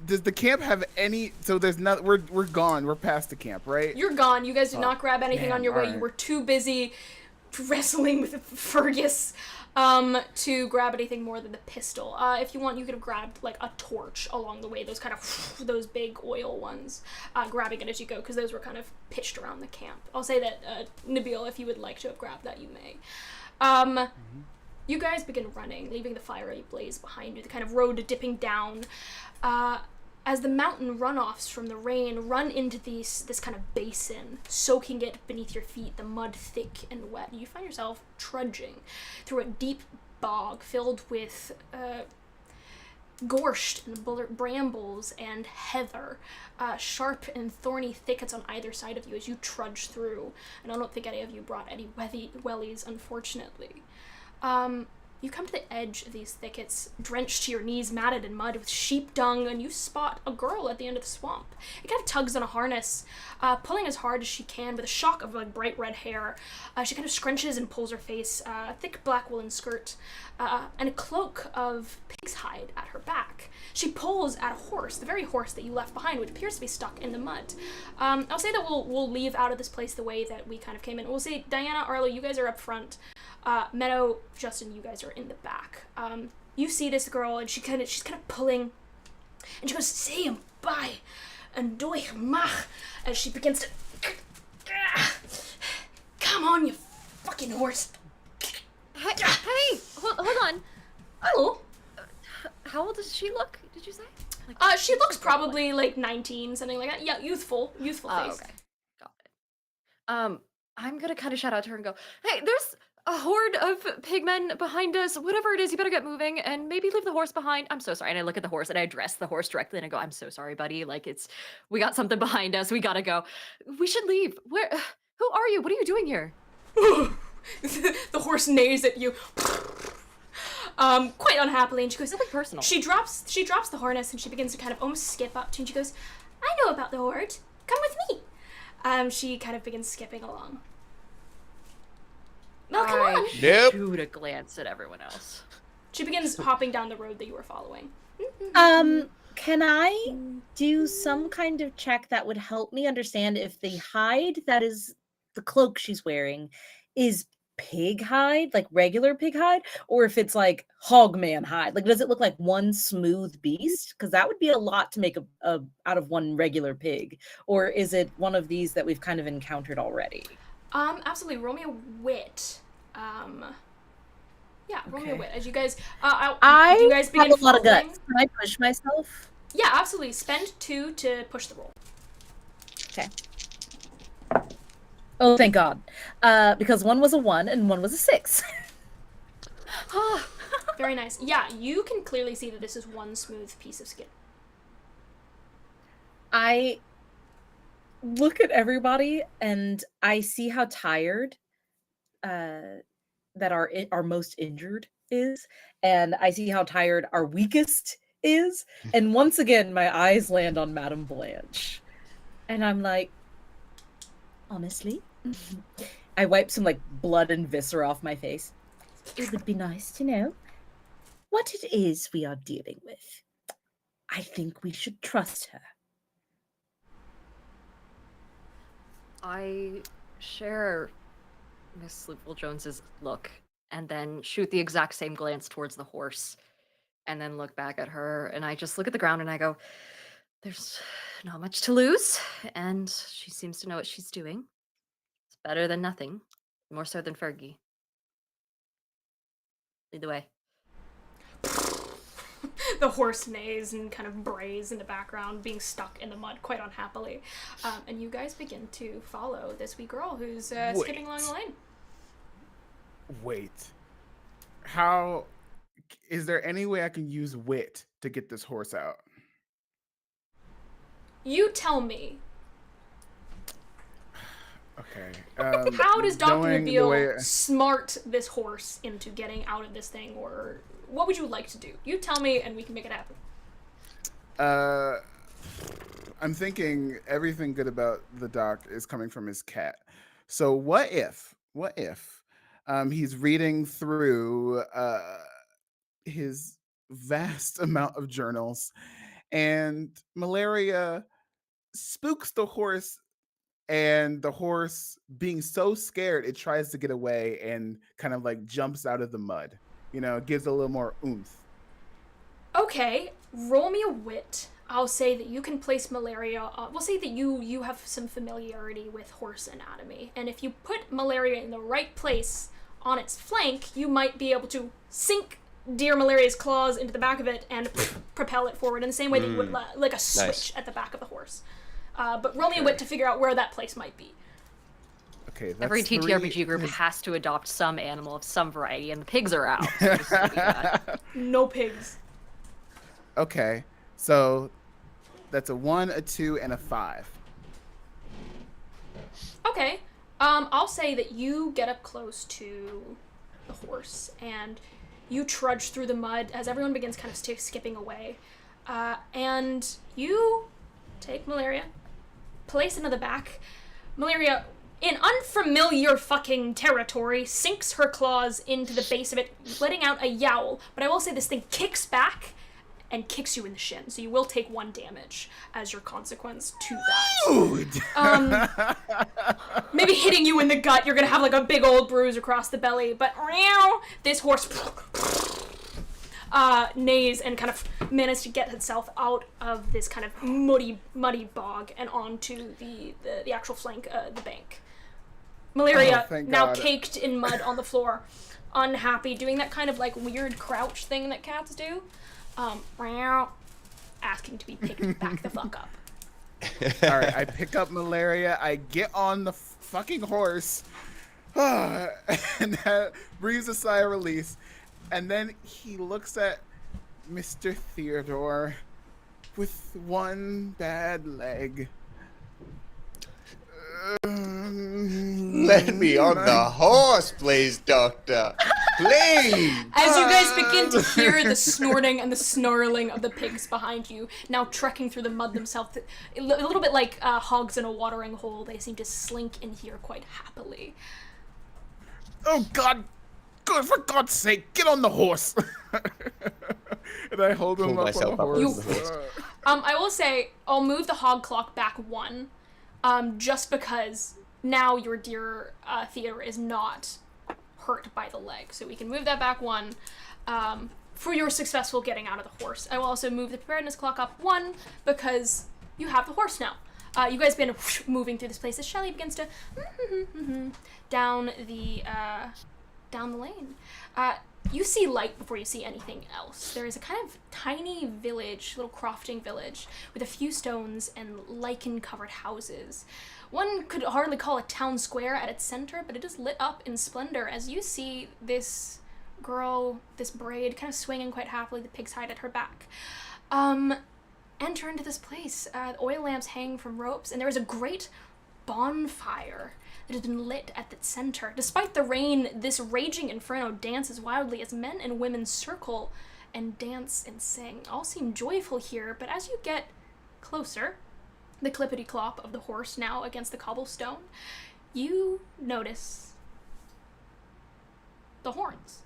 Does the camp have any? So there's not. We're gone. We're past the camp, right? You're gone. You guys did not grab anything man, on your way. alright. You were too busy wrestling with Fergus to grab anything more than the pistol. If you want, you could have grabbed like a torch along the way. Those big oil ones. Grabbing it as you go, because those were kind of pitched around the camp. I'll say that Nabil, if you would like to have grabbed that, you may. You guys begin running, leaving the fiery blaze behind you, the kind of road dipping down. As the mountain runoffs from the rain run into this kind of basin, soaking it beneath your feet, the mud thick and wet, you find yourself trudging through a deep bog filled with gorse and brambles and heather, sharp and thorny thickets on either side of you as you trudge through. And I don't think any of you brought any wellies, unfortunately. You come to the edge of these thickets, drenched to your knees, matted in mud with sheep dung, and you spot a girl at the end of the swamp. It kind of tugs on a harness, pulling as hard as she can with a shock of like bright red hair. She kind of scrunches and pulls her face, a thick black woolen skirt, and a cloak of pig's hide at her back. She pulls at a horse, the very horse that you left behind, which appears to be stuck in the mud. I'll say that we'll leave out of this place the way that we kind of came in. We'll say, Diana, Arlo, you guys are up front. Meadow, Justin, you guys are in the back. You see this girl, and she's kind of pulling, and she goes, "Say him bye, and doy mach," as she begins to, "Come on, you fucking horse." Hey, hold on. Hello. How old does she look? Did you say? She looks probably like 19, something like that. Yeah, youthful face. Okay, got it. I'm gonna kind of shout out to her and go, "Hey, there's a horde of pigmen behind us. Whatever it is, you better get moving and maybe leave the horse behind." I'm so sorry. And I look at the horse and I address the horse directly and I go, "I'm so sorry, buddy. Like we got something behind us. We gotta go. We should leave. Who are you? What are you doing here?" The horse neighs at you, quite unhappily, and she goes, Nothing personal. She drops the harness and she begins to kind of almost skip up to you, and she goes, "I know about the horde. Come with me." She kind of begins skipping along. No, come on. Nope. Shoot a glance at everyone else. She begins hopping down the road that you were following. Can I do some kind of check that would help me understand if the hide that is the cloak she's wearing is pig hide, like regular pig hide, or if it's like Hogman hide? Like, does it look like one smooth beast? Because that would be a lot to make a out of one regular pig. Or is it one of these that we've kind of encountered already? Absolutely. Roll me a wit. Yeah, roll me a Okay. wit. As you guys, I do you guys begin have a lot of following? guts. Can I push myself? Yeah, absolutely. Spend 2 to push the roll. Okay. Oh, thank God. Because one was a 1 and one was a 6. Very nice. Yeah, you can clearly see that this is one smooth piece of skin. I look at everybody and I see how tired that our most injured is, and I see how tired our weakest is, and once again my eyes land on Madame Blanche, and I'm like, honestly, I wipe some like blood and viscera off my face. It would be nice to know what it is we are dealing with. I think we should trust her. I share Miss Sloopville Jones's look and then shoot the exact same glance towards the horse and then look back at her and I just look at the ground and I go, There's not much to lose, and she seems to know what she's doing. It's better than nothing, more so than Fergie. Lead the way. The horse neighs and kind of brays in the background, being stuck in the mud quite unhappily. And you guys begin to follow this wee girl who's skipping along the lane. Wait. How... Is there any way I can use wit to get this horse out? You tell me. Okay. How does Dr. knowing the Nabil way- smart this horse into getting out of this thing, or what would you like to do? You tell me and we can make it happen. I'm thinking everything good about the doc is coming from his cat. So what if he's reading through his vast amount of journals and malaria spooks the horse, and the horse, being so scared, it tries to get away and kind of like jumps out of the mud. You know, it gives a little more oomph. Okay, roll me a wit. I'll say that you can place malaria. We'll say that you have some familiarity with horse anatomy, and if you put malaria in the right place on its flank, you might be able to sink dear malaria's claws into the back of it and propel it forward in the same way that you would like a switch at the back of the horse. But roll me a wit to figure out where that place might be. Okay, that's Every TTRPG group has to adopt some animal of some variety, and the pigs are out. So just so you know. No pigs. Okay, so that's a 1, a 2, and a 5. Okay. I'll say that you get up close to the horse and you trudge through the mud as everyone begins kind of skipping away. And you take malaria, place it in the back. Malaria, in unfamiliar fucking territory, sinks her claws into the base of it, letting out a yowl. But I will say this thing kicks back and kicks you in the shin, so you will take 1 damage as your consequence to that. Maybe hitting you in the gut, you're gonna have like a big old bruise across the belly, but this horse neighs and kind of manages to get itself out of this kind of muddy bog and onto the actual flank, the bank. Malaria, now God. caked in mud on the floor, unhappy, doing that kind of like weird crouch thing that cats do. Asking to be picked back the fuck up. All right, I pick up malaria. I get on the fucking horse, and that breathes a sigh of release. And then he looks at Mr. Theodore with 1 bad leg. Let me on the horse, please, Doctor. Please. As you guys begin to hear the snorting and the snarling of the pigs behind you, now trekking through the mud themselves, a little bit like hogs in a watering hole, they seem to slink in here quite happily. Oh God! Good, for God's sake, get on the horse! And I hold him Pull up myself on the up horse. on the horse. I will say, I'll move the hog clock back 1, just because now your dear Theodore is not hurt by the leg. So we can move that back 1 for your successful getting out of the horse. I will also move the preparedness clock up 1 because you have the horse now. You guys been moving through this place as Shelly begins to down the lane. You see light before you see anything else. There is a kind of tiny village, little crofting village, with a few stones and lichen-covered houses. One could hardly call a town square at its center, but it is lit up in splendor as you see this girl, this braid, kind of swinging quite happily, the pig's hide at her back. Enter into this place. Oil lamps hang from ropes, and there is a great bonfire that has been lit at its center. Despite the rain, this raging inferno dances wildly as men and women circle and dance and sing. All seem joyful here, but as you get closer, the clippity-clop of the horse now against the cobblestone, you notice the horns.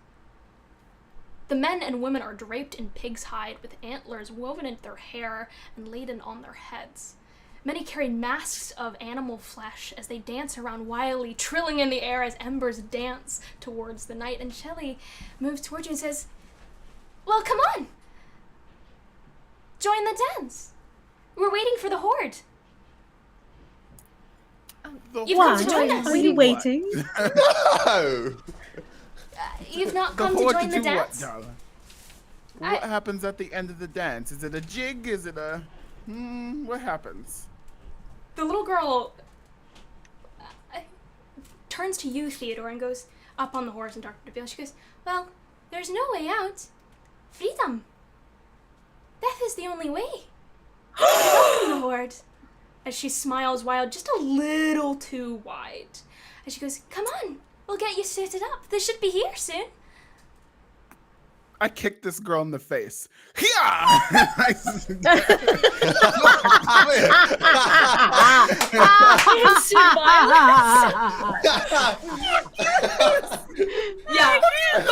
The men and women are draped in pig's hide with antlers woven into their hair and laden on their heads. Many carry masks of animal flesh as they dance around wildly, trilling in the air as embers dance towards the night. And Shelley moves towards you and says, "Well, come on! Join the dance! We're waiting for the horde. You've Why? come to join us. Are you waiting? No! You've not The come to horde join the do what, dance? darling? I- What happens at the end of the dance? Is it a jig? Is it a... what happens? The little girl turns to you, Theodore, and goes up on the horse and Dr. DeBille. She goes, well, there's no way out. Freedom. Death is the only way. Welcome, the horde. As she smiles wild, just a little too wide. And she goes, come on, we'll get you suited up. They should be here soon. I kicked this girl in the face. Yeah! Yeah.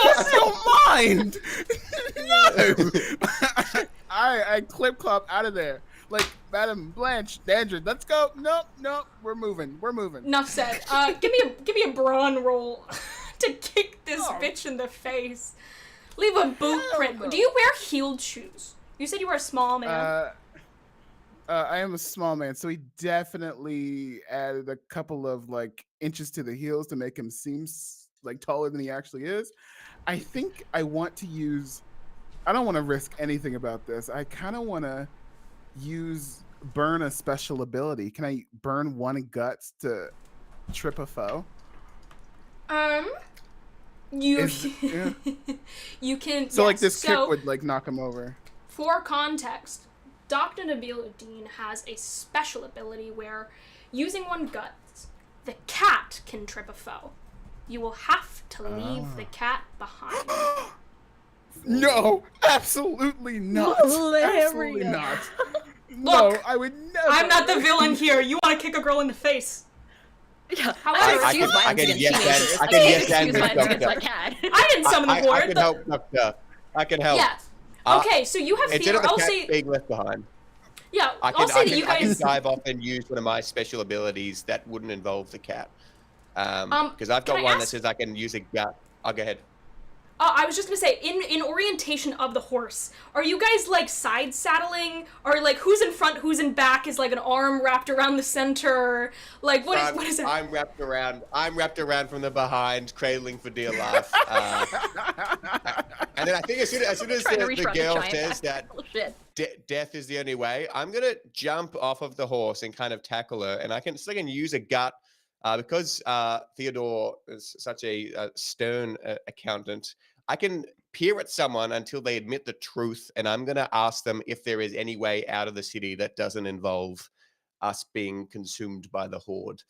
Lost your mind! No! I clip clop out of there. Like, Madam Blanche, Dandridge, let's go. Nope, we're moving. Enough said. Give me a brawn roll to kick this bitch in the face. Leave a boot print. no. Do you wear heeled shoes? You said you were a small man. I am a small man, so he definitely added a couple of like inches to the heels to make him seem like taller than he actually is. I think I want to use. I don't want to risk anything about this. I kind of want to burn a special ability. Can I burn one guts to trip a foe? You Yeah. you can. So like yes, this kick so, would like knock him over. For context, Dr. Nabil Uddin has a special ability where, using one gut, the cat can trip a foe. You will have to leave the cat behind. No, absolutely not. Hilarious. Absolutely not. No, Look, I would never. I'm not the villain here. You want to kick a girl in the face. Yeah, However, I can excuse violence against teenagers. I can yes excuse and violence against my Doctor. cat. I didn't summon the I horde. can help, Doctor. I can help. Yeah. Okay, so you have Instead of Theodore. the I'll cat say. being left behind, Yeah, I I'll can, say I that can, you I can guys. dive off and use one of my special abilities that wouldn't involve the cat. Because I've can got I one that ask- says I can use a gut. I'll go ahead. I was just gonna say, in orientation of the horse, are you guys like side saddling, or like who's in front, who's in back? Is like an arm wrapped around the center? Like what is it? I'm wrapped around from the behind, cradling for dear life. And then I think as soon as Trying to the reach around girl giant says that backpack. Bullshit. death is the only way, I'm gonna jump off of the horse and kind of tackle her, and I can use a gut because Theodore is such a stern accountant. I can peer at someone until they admit the truth, and I'm gonna ask them if there is any way out of the city that doesn't involve us being consumed by the horde.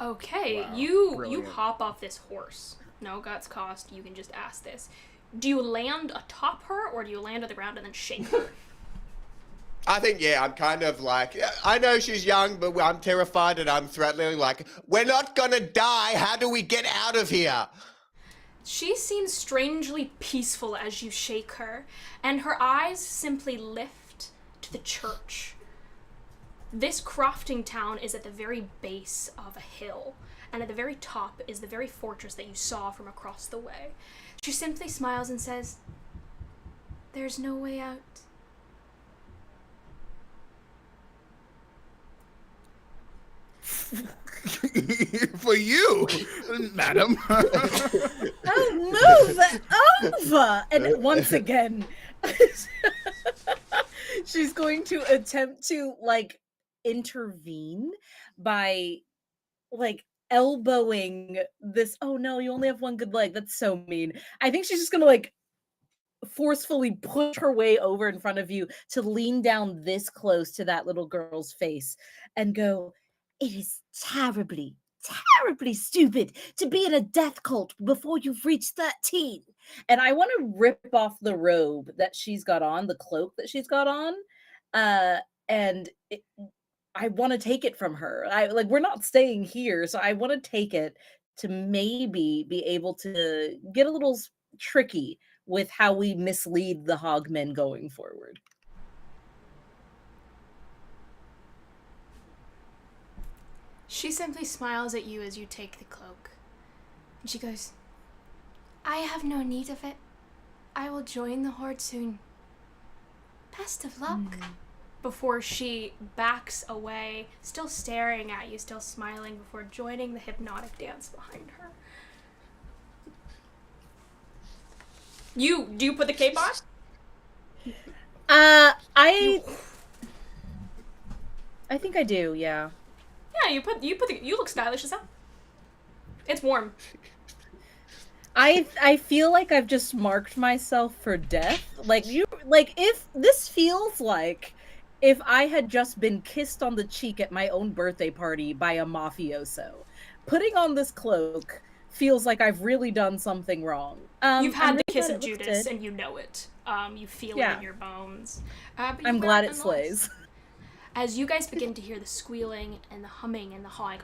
Okay, Wow, you brilliant. hop off this horse. No guts cost. You can just ask this. Do you land atop her, or do you land on the ground and then shake her? I think, yeah, I'm kind of like, I know she's young, but I'm terrified and I'm threatening, like, we're not gonna die. How do we get out of here? She seems strangely peaceful as you shake her, and her eyes simply lift to the church. This crofting town is at the very base of a hill, and at the very top is the very fortress that you saw from across the way. She simply smiles and says, "There's no way out." For you, madam. Oh, move over! And once again, she's going to attempt to like intervene by like elbowing this. Oh no, you only have one good leg. That's so mean. I think she's just gonna like forcefully push her way over in front of you to lean down this close to that little girl's face and go, "It is terribly, terribly stupid to be in a death cult before you've reached 13. And I want to rip off the robe that she's got on, the cloak that she's got on, and I want to take it from her. We're not staying here, so I want to take it to maybe be able to get a little tricky with how we mislead the Hogmen going forward. She simply smiles at you as you take the cloak. And she goes, "I have no need of it. I will join the horde soon. Best of luck. Before she backs away, still staring at you, still smiling, before joining the hypnotic dance behind her. Do you put the cape on? I think I do, yeah. Yeah, you look stylish as hell. It's warm. I feel like I've just marked myself for death. If this feels like if I had just been kissed on the cheek at my own birthday party by a mafioso. Putting on this cloak feels like I've really done something wrong. You've had the really kiss glad of it looks Judas, good. and you know it. You feel it Yeah. in your bones. But you I'm wear glad it nonetheless. slays. As you guys begin to hear the squealing and the humming and the hawing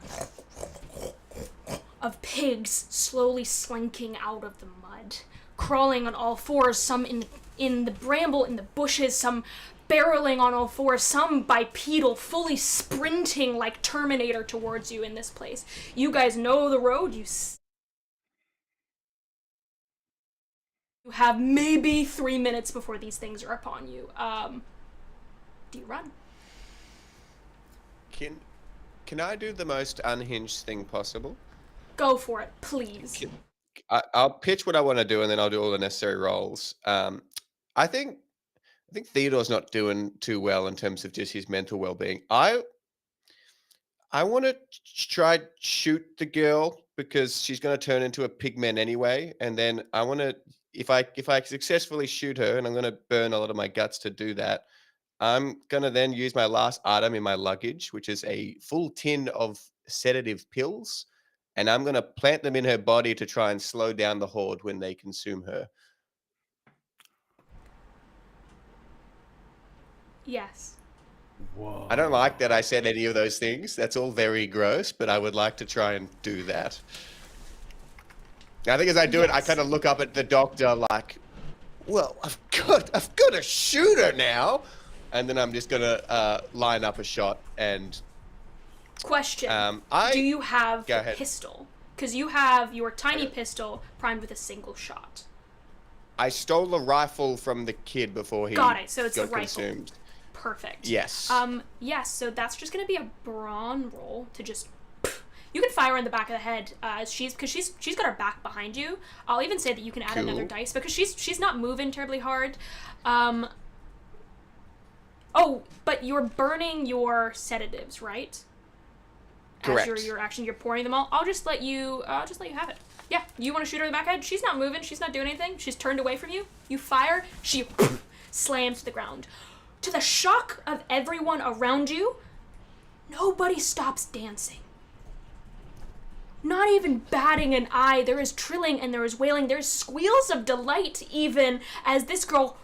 of pigs slowly slinking out of the mud, crawling on all fours, some in the bramble, in the bushes, some barreling on all fours, some bipedal, fully sprinting like Terminator towards you in this place. You guys know the road. You have maybe 3 minutes before these things are upon you. Do you run? Can I do the most unhinged thing possible? Go for it, please. I'll pitch what I want to do, and then I'll do all the necessary rolls. I think Theodore's not doing too well in terms of just his mental well-being. I want to try shoot the girl because she's going to turn into a pigman anyway, and then I want to, if I successfully shoot her, and I'm going to burn a lot of my guts to do that, I'm going to then use my last item in my luggage, which is a full tin of sedative pills, and I'm going to plant them in her body to try and slow down the horde when they consume her. Yes. Whoa. I don't like that I said any of those things. That's all very gross, but I would like to try and do that. I think as I do it, I Yes. kind of look up at the doctor like, well, I've got to shoot her now. And then I'm just going to line up a shot and... Question. I Do you have Go the ahead. pistol? Because you have your tiny pistol primed with a single shot. I stole a rifle from the kid before he Got it, so it's got a rifle. consumed. Perfect. Yes. Yes, so that's just gonna be a brawn roll to just... You can fire her in the back of the head, she's got her back behind you. I'll even say that you can add another Cool. dice, because she's not moving terribly hard. Oh, but you're burning your sedatives, right? Correct. As your action, you're pouring them all. I'll just let you have it. Yeah, you want to shoot her in the back head? She's not moving. She's not doing anything. She's turned away from you. You fire. She slams to the ground. To the shock of everyone around you, nobody stops dancing. Not even batting an eye. There is trilling and there is wailing. There's squeals of delight even as this girl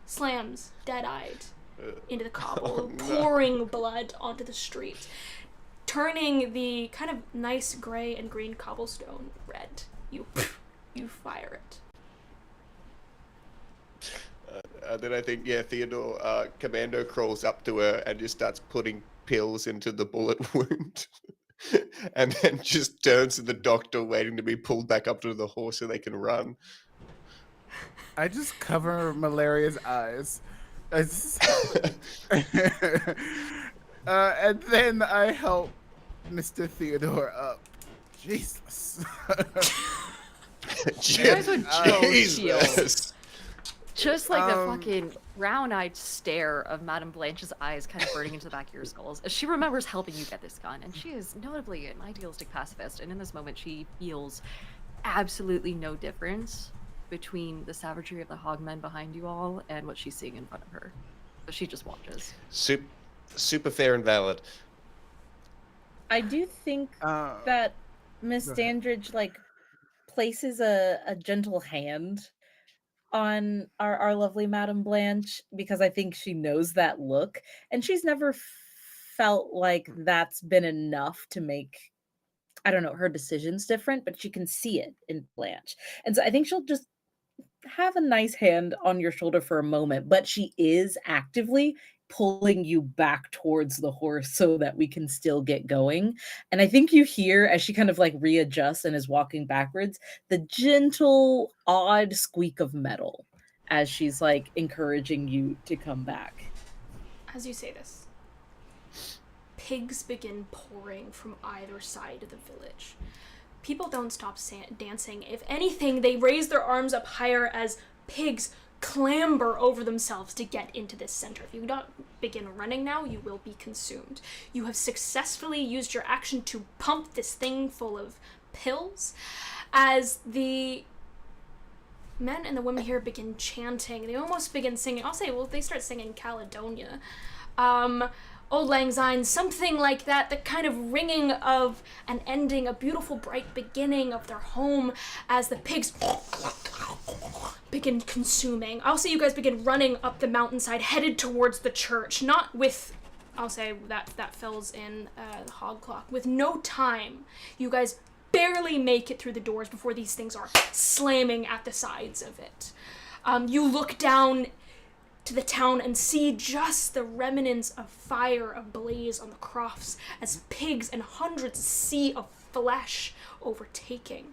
slams dead-eyed into the cobble, pouring blood onto the street, turning the kind of nice gray and green cobblestone red. You fire it. Then I think, Theodore Commando crawls up to her and just starts putting pills into the bullet wound. And then just turns to the doctor waiting to be pulled back up to the horse so they can run. I just cover Malaria's eyes. And then I help Mr. Theodore up. Jesus. You guys would Jesus. Just like the fucking round-eyed stare of Madame Blanche's eyes kind of burning into the back of your skulls as she remembers helping you get this gun, and she is notably an idealistic pacifist, and in this moment she feels absolutely no difference between the savagery of the Hogmen behind you all and what she's seeing in front of her. So she just watches. Super fair and valid. I do think that Miss go ahead. Dandridge places a gentle hand on our lovely Madame Blanche because I think she knows that look, and she's never felt like that's been enough to make, I don't know, her decisions different, but she can see it in Blanche. And so I think she'll just have a nice hand on your shoulder for a moment, but she is actively pulling you back towards the horse so that we can still get going. And I think you hear, as she kind of readjusts and is walking backwards, the gentle, odd squeak of metal as she's like encouraging you to come back. As you say this, pigs begin pouring from either side of the village. People don't stop dancing. If anything, they raise their arms up higher as pigs clamber over themselves to get into this center. If you don't begin running now, you will be consumed. You have successfully used your action to pump this thing full of pills as the men and the women here begin chanting. They almost begin singing. I'll say, well, they start singing Caledonia. Old Lang Syne, something like that, the kind of ringing of an ending, a beautiful bright beginning of their home as the pigs begin consuming. I'll say you guys begin running up the mountainside, headed towards the church, not with, I'll say that fills in the hog clock, with no time. You guys barely make it through the doors before these things are slamming at the sides of it. You look down to the town and see just the remnants of fire ablaze on the crofts as pigs and hundreds sea of flesh overtaking.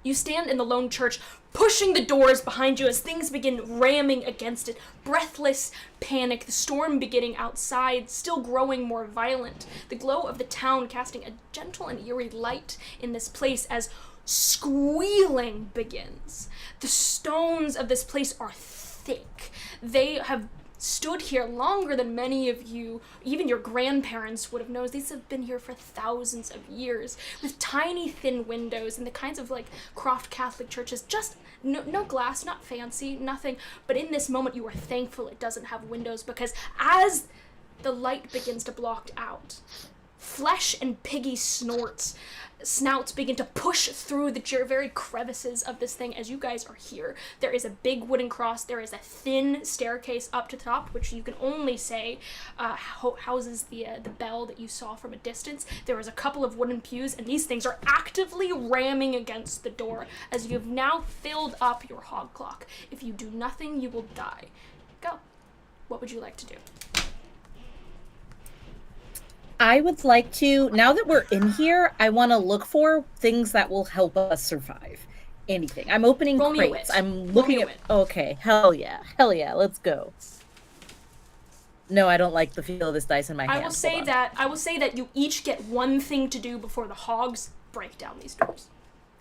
You stand in the lone church, pushing the doors behind you as things begin ramming against it. Breathless panic, the storm beginning outside, still growing more violent. The glow of the town casting a gentle and eerie light in this place as squealing begins. The stones of this place are thick. They have stood here longer than many of you, even your grandparents would have known. These have been here for thousands of years, with tiny thin windows and the kinds of like croft Catholic churches, just no glass, not fancy, nothing. But in this moment you are thankful it doesn't have windows, because as the light begins to block out, flesh and piggy snouts begin to push through the very crevices of this thing as you guys are here. There is a big wooden cross. There is a thin staircase up to the top, which you can only say houses the bell that you saw from a distance. There is a couple of wooden pews, and these things are actively ramming against the door as you have now filled up your hog clock. If you do nothing, you will die. Go. What would you like to do? I would like to, now that we're in here, I want to look for things that will help us survive. Anything. I'm opening Roll me a crates. wit. I'm looking Roll me at. a wit. Okay, hell yeah, let's go. No, I don't like the feel of this dice in my hand. I will say that you each get one thing to do before the hogs break down these doors.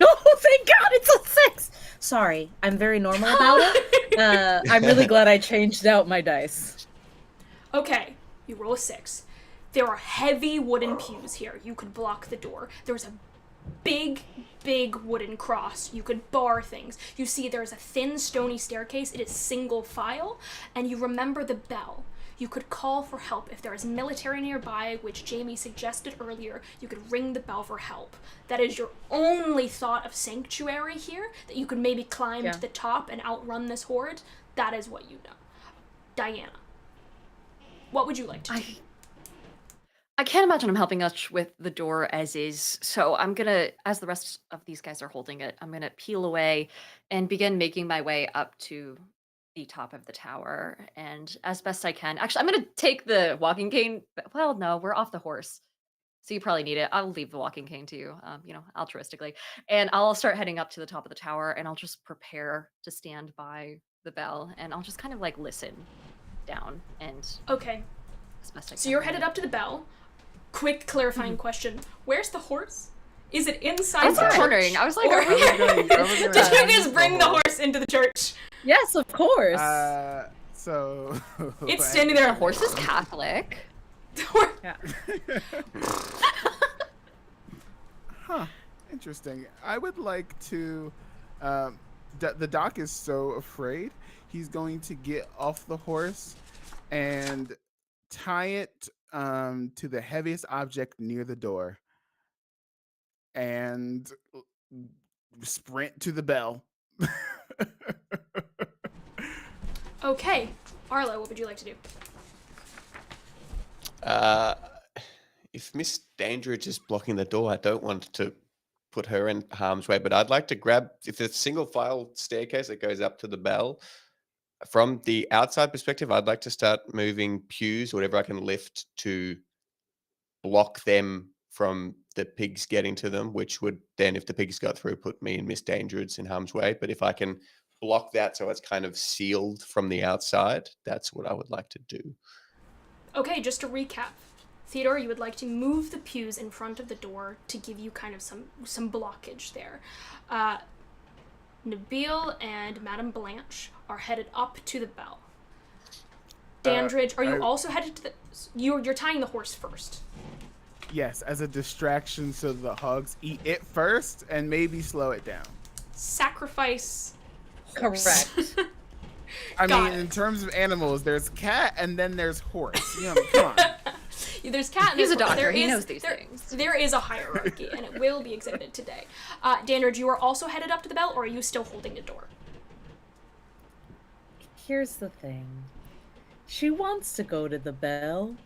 Oh, thank God, it's a 6. Sorry, I'm very normal about it. I'm really glad I changed out my dice. Okay, you roll a 6. There are heavy wooden pews here. You could block the door. There's a big wooden cross. You could bar things. You see there's a thin stony staircase. It is single file. And you remember the bell. You could call for help. If there is military nearby, which Jamie suggested earlier, you could ring the bell for help. That is your only thought of sanctuary here, that you could maybe climb to the top and outrun this horde. That is what you know. Diana, what would you like to do? I can't imagine I'm helping us with the door as is, so I'm gonna, as the rest of these guys are holding it, I'm gonna peel away and begin making my way up to the top of the tower, and as best I can. Actually, I'm gonna take the walking cane. Well, no, we're off the horse, so you probably need it. I'll leave the walking cane to you, altruistically, and I'll start heading up to the top of the tower, and I'll just prepare to stand by the bell, and I'll just kind of like listen down and Okay. as best I can. So you're headed up to the bell. Quick clarifying question. Where's the horse? Is it inside I was the church? wondering. I was like, Or- are we Did you guys bring the horse into the church? Yes, of course. So It's standing there. The horse is Catholic. Yeah. Huh. Interesting. I would like to. The doc is so afraid. He's going to get off the horse and tie it to the heaviest object near the door and sprint to the bell. Okay. Arlo, what would you like to do? If Miss Dandridge is blocking the door, I don't want to put her in harm's way, but I'd like to grab, if it's a single file staircase that goes up to the bell, from the outside perspective, I'd like to start moving pews, whatever I can lift, to block them from the pigs getting to them, which would then, if the pigs got through, put me and Miss Dandridge in harm's way. But if I can block that so it's kind of sealed from the outside. That's what I would like to do. Okay, just to recap. Theodore, you would like to move the pews in front of the door to give you kind of some blockage there. Nabil and Madame Blanche are headed up to the bell. Dandridge, are you also headed to the... You're tying the horse first. Yes, as a distraction so the hogs eat it first and maybe slow it down. Sacrifice horse. Correct. I Got mean, it. in terms of animals, there's cat and then there's horse. You know, come on. There's cat and He's there's a horse. doctor. There He is- knows these there- things. There is a hierarchy, and it will be exhibited today. Dandridge, you are also headed up to the bell, or are you still holding the door? Here's the thing. She wants to go to the bell,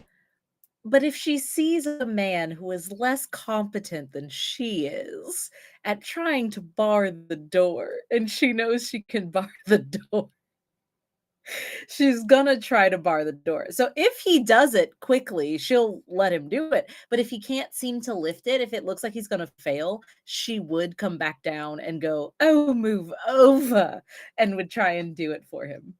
but if she sees a man who is less competent than she is at trying to bar the door, and she knows she can bar the door, she's gonna try to bar the door. So if he does it quickly, she'll let him do it. But if he can't seem to lift it, if it looks like he's gonna fail, she would come back down and go, "Oh, move over," and would try and do it for him.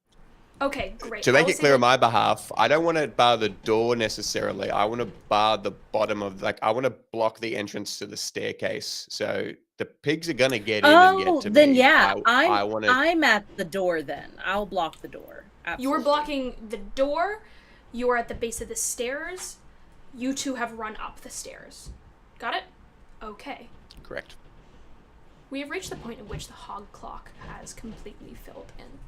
Okay, great. To I make will it say clear that- on my behalf, I don't want to bar the door necessarily. I want to bar the bottom of, like, I want to block the entrance to the staircase. So the pigs are going to get in and Oh, get to then me. yeah, I want to. I'm at the door then. I'll block the door. You are Absolutely. blocking the door. You are at the base of the stairs. You two have run up the stairs. Got it? Okay. Correct. We have reached the point at which the hog clock has completely filled in.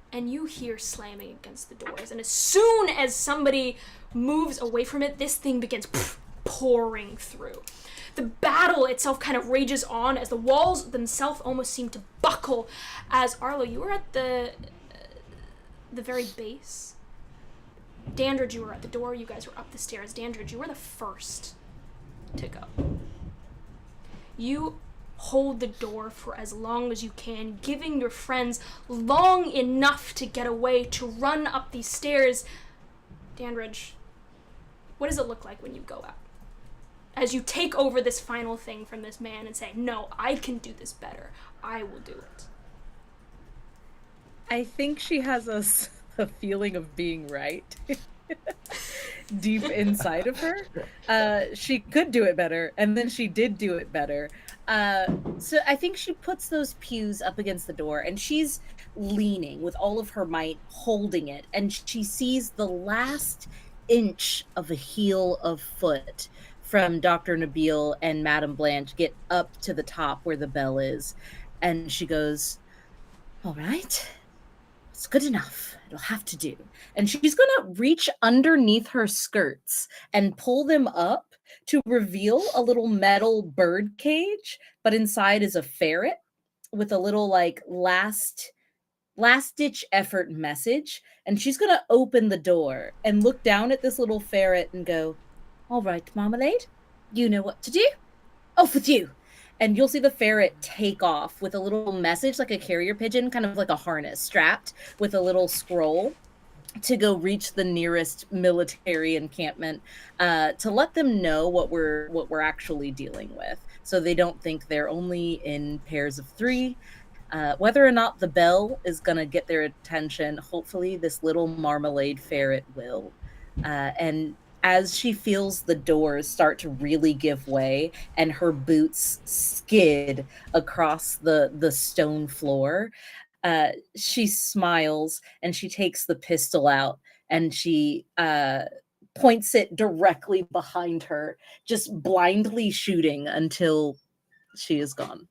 And you hear slamming against the doors. And as soon as somebody moves away from it, this thing begins pouring through. The battle itself kind of rages on as the walls themselves almost seem to buckle. As Arlo, you were at the very base. Dandridge, you were at the door. You guys were up the stairs. Dandridge, you were the first to go. You hold the door for as long as you can, giving your friends long enough to get away, to run up these stairs. Dandridge, what does it look like when you go out? As you take over this final thing from this man and say, "No, I can do this better. I will do it." I think she has a feeling of being right deep inside of her. She could do it better, and then she did do it better. So I think she puts those pews up against the door, and she's leaning with all of her might, holding it, and she sees the last inch of a heel of foot from Dr. Nabil and Madame Blanche get up to the top where the bell is, and she goes, "All right, it's good enough. It'll have to do." And she's gonna reach underneath her skirts and pull them up to reveal a little metal bird cage, but inside is a ferret with a little like last ditch effort message. And she's gonna open the door and look down at this little ferret and go, "All right, Marmalade, you know what to do. Off with you." And you'll see the ferret take off with a little message, like a carrier pigeon, kind of like a harness strapped with a little scroll to go reach the nearest military encampment, to let them know what we're actually dealing with, so they don't think they're only in pairs of three. Whether or not the bell is gonna get their attention, hopefully this little Marmalade ferret will. And as she feels the doors start to really give way and her boots skid across the stone floor, she smiles and she takes the pistol out and she points it directly behind her, just blindly shooting until she is gone.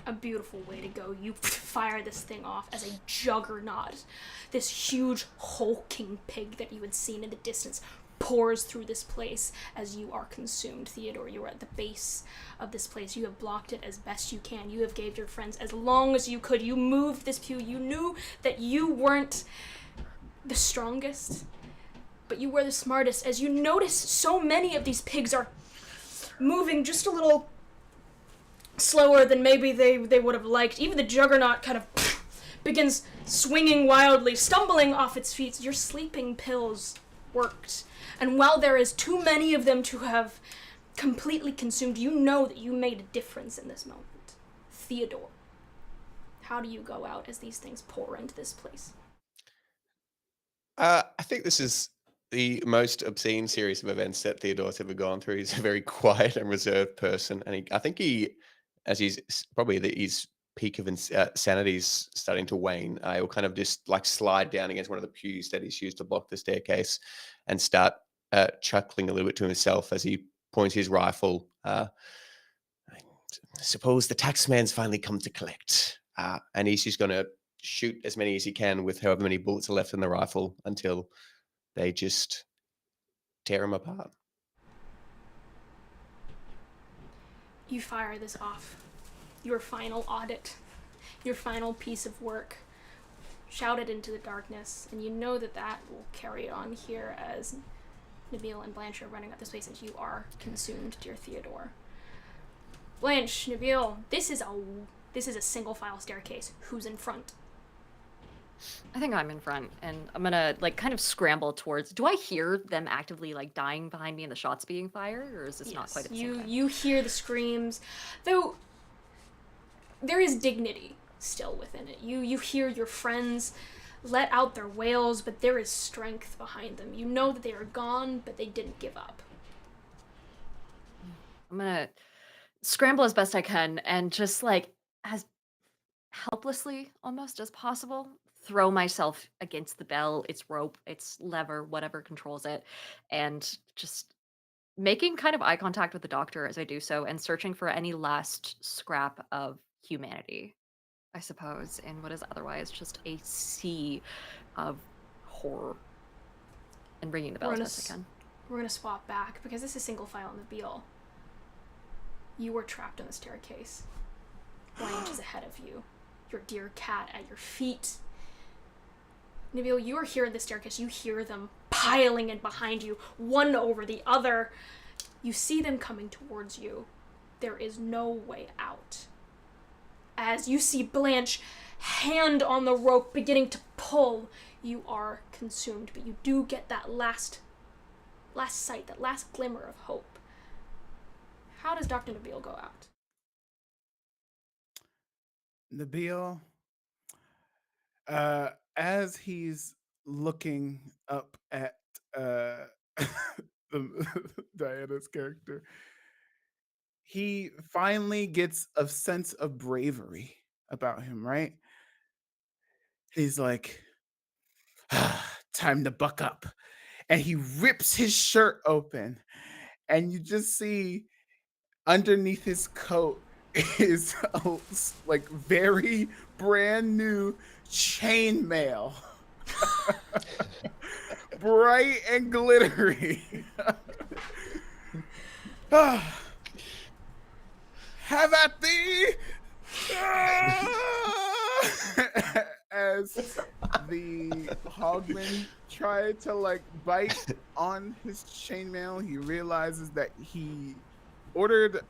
A beautiful way to go. You fire this thing off as a juggernaut. This huge hulking pig that you had seen in the distance pours through this place as you are consumed. Theodore, you are at the base of this place. You have blocked it as best you can. You have gave your friends as long as you could. You moved this pew. You knew that you weren't the strongest, but you were the smartest. As you notice, so many of these pigs are moving just a little slower than maybe they would have liked. Even the juggernaut kind of begins swinging wildly, stumbling off its feet. Your sleeping pills worked. And while there is too many of them to have completely consumed, you know that you made a difference in this moment. Theodore, how do you go out as these things pour into this place? I think this is the most obscene series of events that Theodore's ever gone through. He's a very quiet and reserved person, and I think as he's probably his peak of sanity is starting to wane, he'll kind of just like slide down against one of the pews that he's used to block the staircase, and start chuckling a little bit to himself as he points his rifle. I suppose the taxman's finally come to collect, and he's just going to shoot as many as he can with however many bullets are left in the rifle until they just tear him apart. You fire this off. Your final audit, your final piece of work, shouted into the darkness, and you know that will carry on here as Nabil and Blanche are running up this place, and you are consumed, dear Theodore. Blanche, Nabil, this is a single file staircase. Who's in front? I think I'm in front, and I'm gonna like kind of scramble towards. Do I hear them actively like dying behind me and the shots being fired, or is this not quite at the same time? You hear the screams, though there is dignity still within it. You hear your friends let out their wails, but there is strength behind them. You know that they are gone, but they didn't give up. I'm gonna scramble as best I can and just like as helplessly almost as possible throw myself against the bell, its rope, its lever, whatever controls it, and just making kind of eye contact with the doctor as I do so, and searching for any last scrap of humanity, I suppose, in what is otherwise just a sea of horror, and ringing the bell as best I can. We're gonna swap back, because this is single file in the Beal. You were trapped on the staircase. Blanche is ahead of you. Your dear cat at your feet. Nabil, you are here in the staircase. You hear them piling in behind you, one over the other. You see them coming towards you. There is no way out. As you see Blanche, hand on the rope, beginning to pull, you are consumed, but you do get that last sight, that last glimmer of hope. How does Dr. Nabil go out? Nabil, as he's looking up at Diana's character, he finally gets a sense of bravery about him, right? He's like, time to buck up. And he rips his shirt open, and you just see underneath his coat is a, like very brand new chainmail. Bright and glittery. Have at thee! As the Hogmen try to like bite on his chainmail, he realizes that he ordered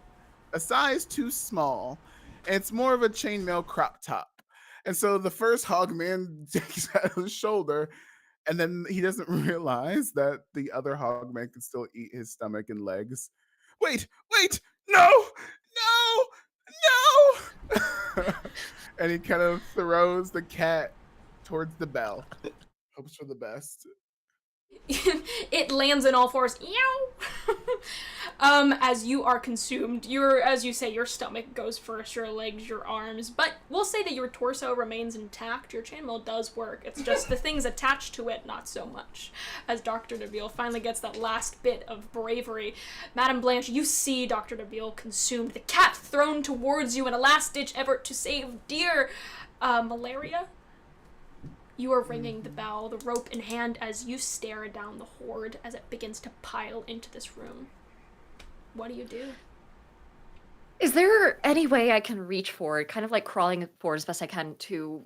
a size too small, and it's more of a chainmail crop top. And so the first Hogman takes out his shoulder, and then he doesn't realize that the other Hogman can still eat his stomach and legs. Wait, no! And he kind of throws the cat towards the bell. Hopes for the best. It lands in all fours. As you are consumed, as you say, your stomach goes first, your legs, your arms, but we'll say that your torso remains intact. Your chainmail does work. It's just the things attached to it, not so much. As Dr. Nabil finally gets that last bit of bravery, Madame Blanche, you see Dr. Nabil consumed, the cat thrown towards you in a last-ditch effort to save dear Malaria. You are ringing the bell, the rope in hand, as you stare down the horde as it begins to pile into this room. What do? Is there any way I can reach forward, kind of like crawling forward as best I can to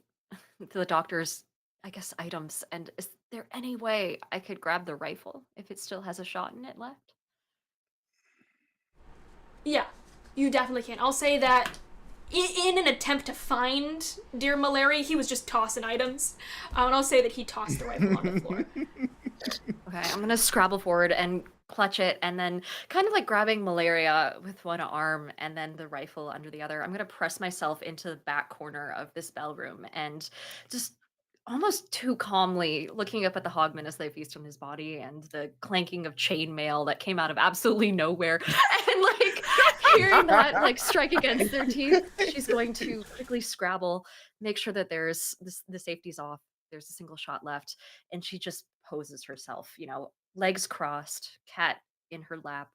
the doctor's, I guess, items? And is there any way I could grab the rifle if it still has a shot in it left? Yeah, you definitely can. I'll say that in an attempt to find dear Malaria, he was just tossing items. And I'll say that he tossed the rifle on the floor. Okay, I'm gonna scrabble forward and clutch it, and then kind of like grabbing Malaria with one arm and then the rifle under the other, I'm gonna press myself into the back corner of this bell room and just almost too calmly looking up at the Hogmen as they feast on his body and the clanking of chainmail that came out of absolutely nowhere and like hearing that like strike against their teeth, she's going to quickly scrabble, make sure that there's the safety's off, there's a single shot left, and she just poses herself, legs crossed, cat in her lap,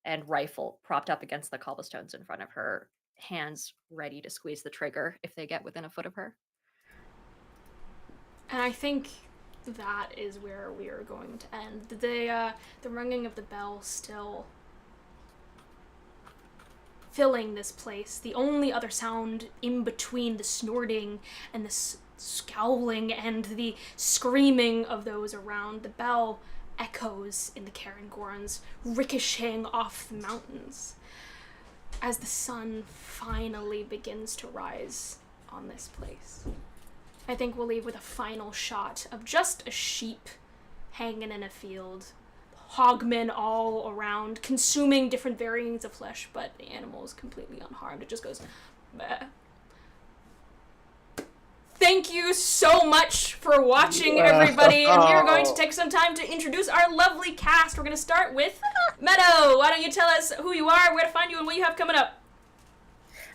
and rifle propped up against the cobblestones in front of her, hands ready to squeeze the trigger if they get within a foot of her. And I think that is where we are going to end. The ringing of the bell still filling this place. The only other sound in between the snorting and the scowling and the screaming of those around, the bell echoes in the Carangorans, ricocheting off the mountains as the sun finally begins to rise on this place. I think we'll leave with a final shot of just a sheep hanging in a field, hogmen all around, consuming different variants of flesh, but the animal is completely unharmed. It just goes, bleh. Thank you so much for watching, everybody, and we are going to take some time to introduce our lovely cast. We're going to start with Meadow. Why don't you tell us who you are, where to find you, and what you have coming up?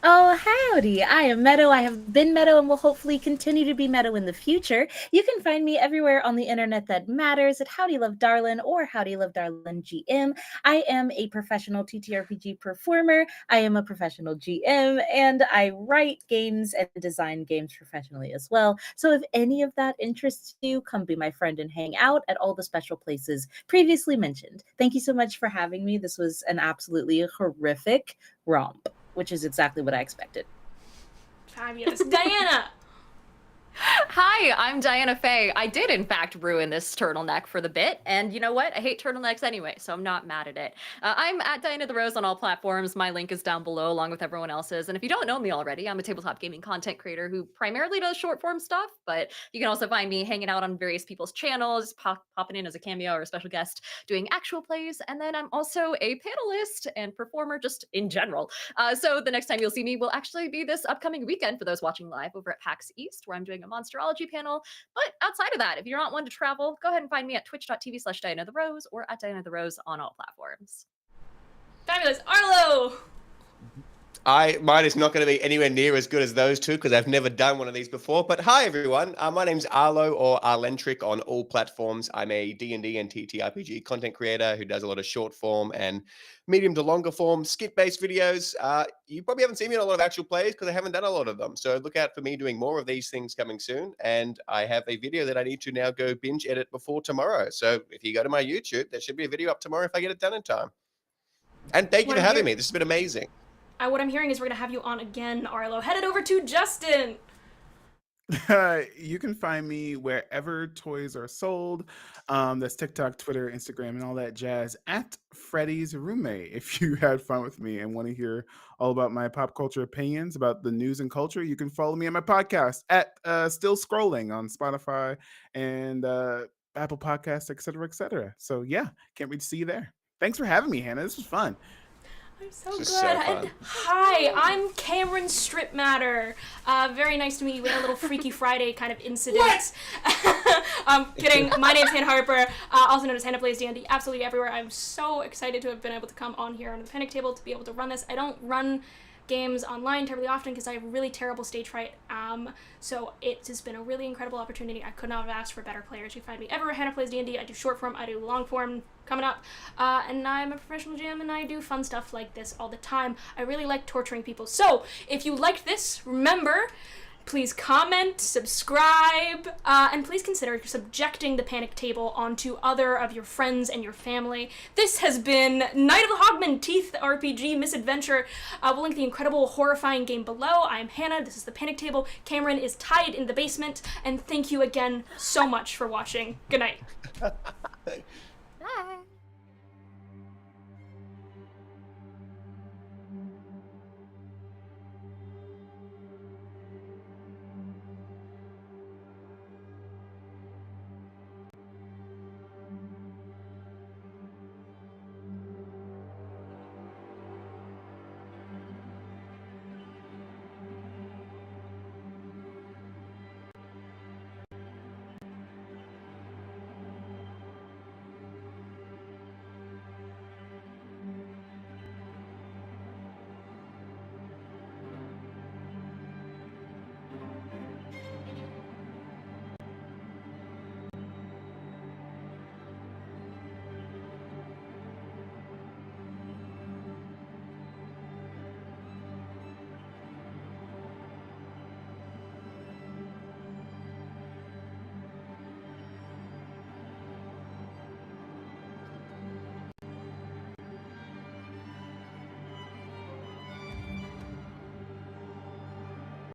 Oh, howdy. I am Meadow. I have been Meadow and will hopefully continue to be Meadow in the future. You can find me everywhere on the internet that matters at Howdy Love Darlin or Howdy Love Darlin GM. I am a professional TTRPG performer. I am a professional GM, and I write games and design games professionally as well. So if any of that interests you, come be my friend and hang out at all the special places previously mentioned. Thank you so much for having me. This was an absolutely horrific romp, which is exactly what I expected. Fabulous. Diana! Hi, I'm Diana Faye. I did, in fact, ruin this turtleneck for the bit, and you know what? I hate turtlenecks anyway, so I'm not mad at it. I'm at Diana the Rose on all platforms. My link is down below, along with everyone else's. And if you don't know me already, I'm a tabletop gaming content creator who primarily does short form stuff, but you can also find me hanging out on various people's channels, popping in as a cameo or a special guest, doing actual plays, and then I'm also a panelist and performer just in general. So the next time you'll see me will actually be this upcoming weekend for those watching live over at PAX East, where I'm doing a monsterology panel. But outside of that, if you're not one to travel, go ahead and find me at twitch.tv/Diana the Rose or at Diana the Rose on all platforms. Fabulous. Arlo! Mine is not going to be anywhere near as good as those two because I've never done one of these before. But hi, everyone. My name's Arlo or Arlentric on all platforms. I'm a D&D and TTRPG content creator who does a lot of short form and medium to longer form skit-based videos. You probably haven't seen me in a lot of actual plays because I haven't done a lot of them. So look out for me doing more of these things coming soon. And I have a video that I need to now go binge edit before tomorrow. So if you go to my YouTube, there should be a video up tomorrow if I get it done in time. And thank you for having me. This has been amazing. What I'm hearing is we're going to have you on again, Arlo. Headed over to Justin. You can find me wherever toys are sold. That's TikTok, Twitter, Instagram, and all that jazz at Freddy's Roommate. If you had fun with me and want to hear all about my pop culture opinions about the news and culture, you can follow me on my podcast at Still Scrolling on Spotify and Apple Podcasts, etc., etc. So yeah, can't wait to see you there. Thanks for having me, Hannah. This was fun. I'm so glad. And hi, I'm Cameron Strip Matter. Very nice to meet you. We had a little Freaky Friday kind of incident. I'm kidding. My name's Hannah Harper, also known as Hannah Plays D&D, absolutely everywhere. I'm so excited to have been able to come on here on the Panic Table to be able to run this. I don't run games online terribly often because I have really terrible stage fright. So it has been a really incredible opportunity. I could not have asked for better players. You find me everywhere. Hannah Plays D&D. I do short form. I do long form coming up. And I'm a professional GM and I do fun stuff like this all the time. I really like torturing people. So if you liked this, remember, please comment, subscribe, and please consider subjecting the Panic Table onto other of your friends and your family. This has been Night of the Hogmen Teeth RPG Misadventure. We'll link the incredible, horrifying game below. I'm Hannah. This is the Panic Table. Cameron is tied in the basement. And thank you again so much for watching. Good night. Bye.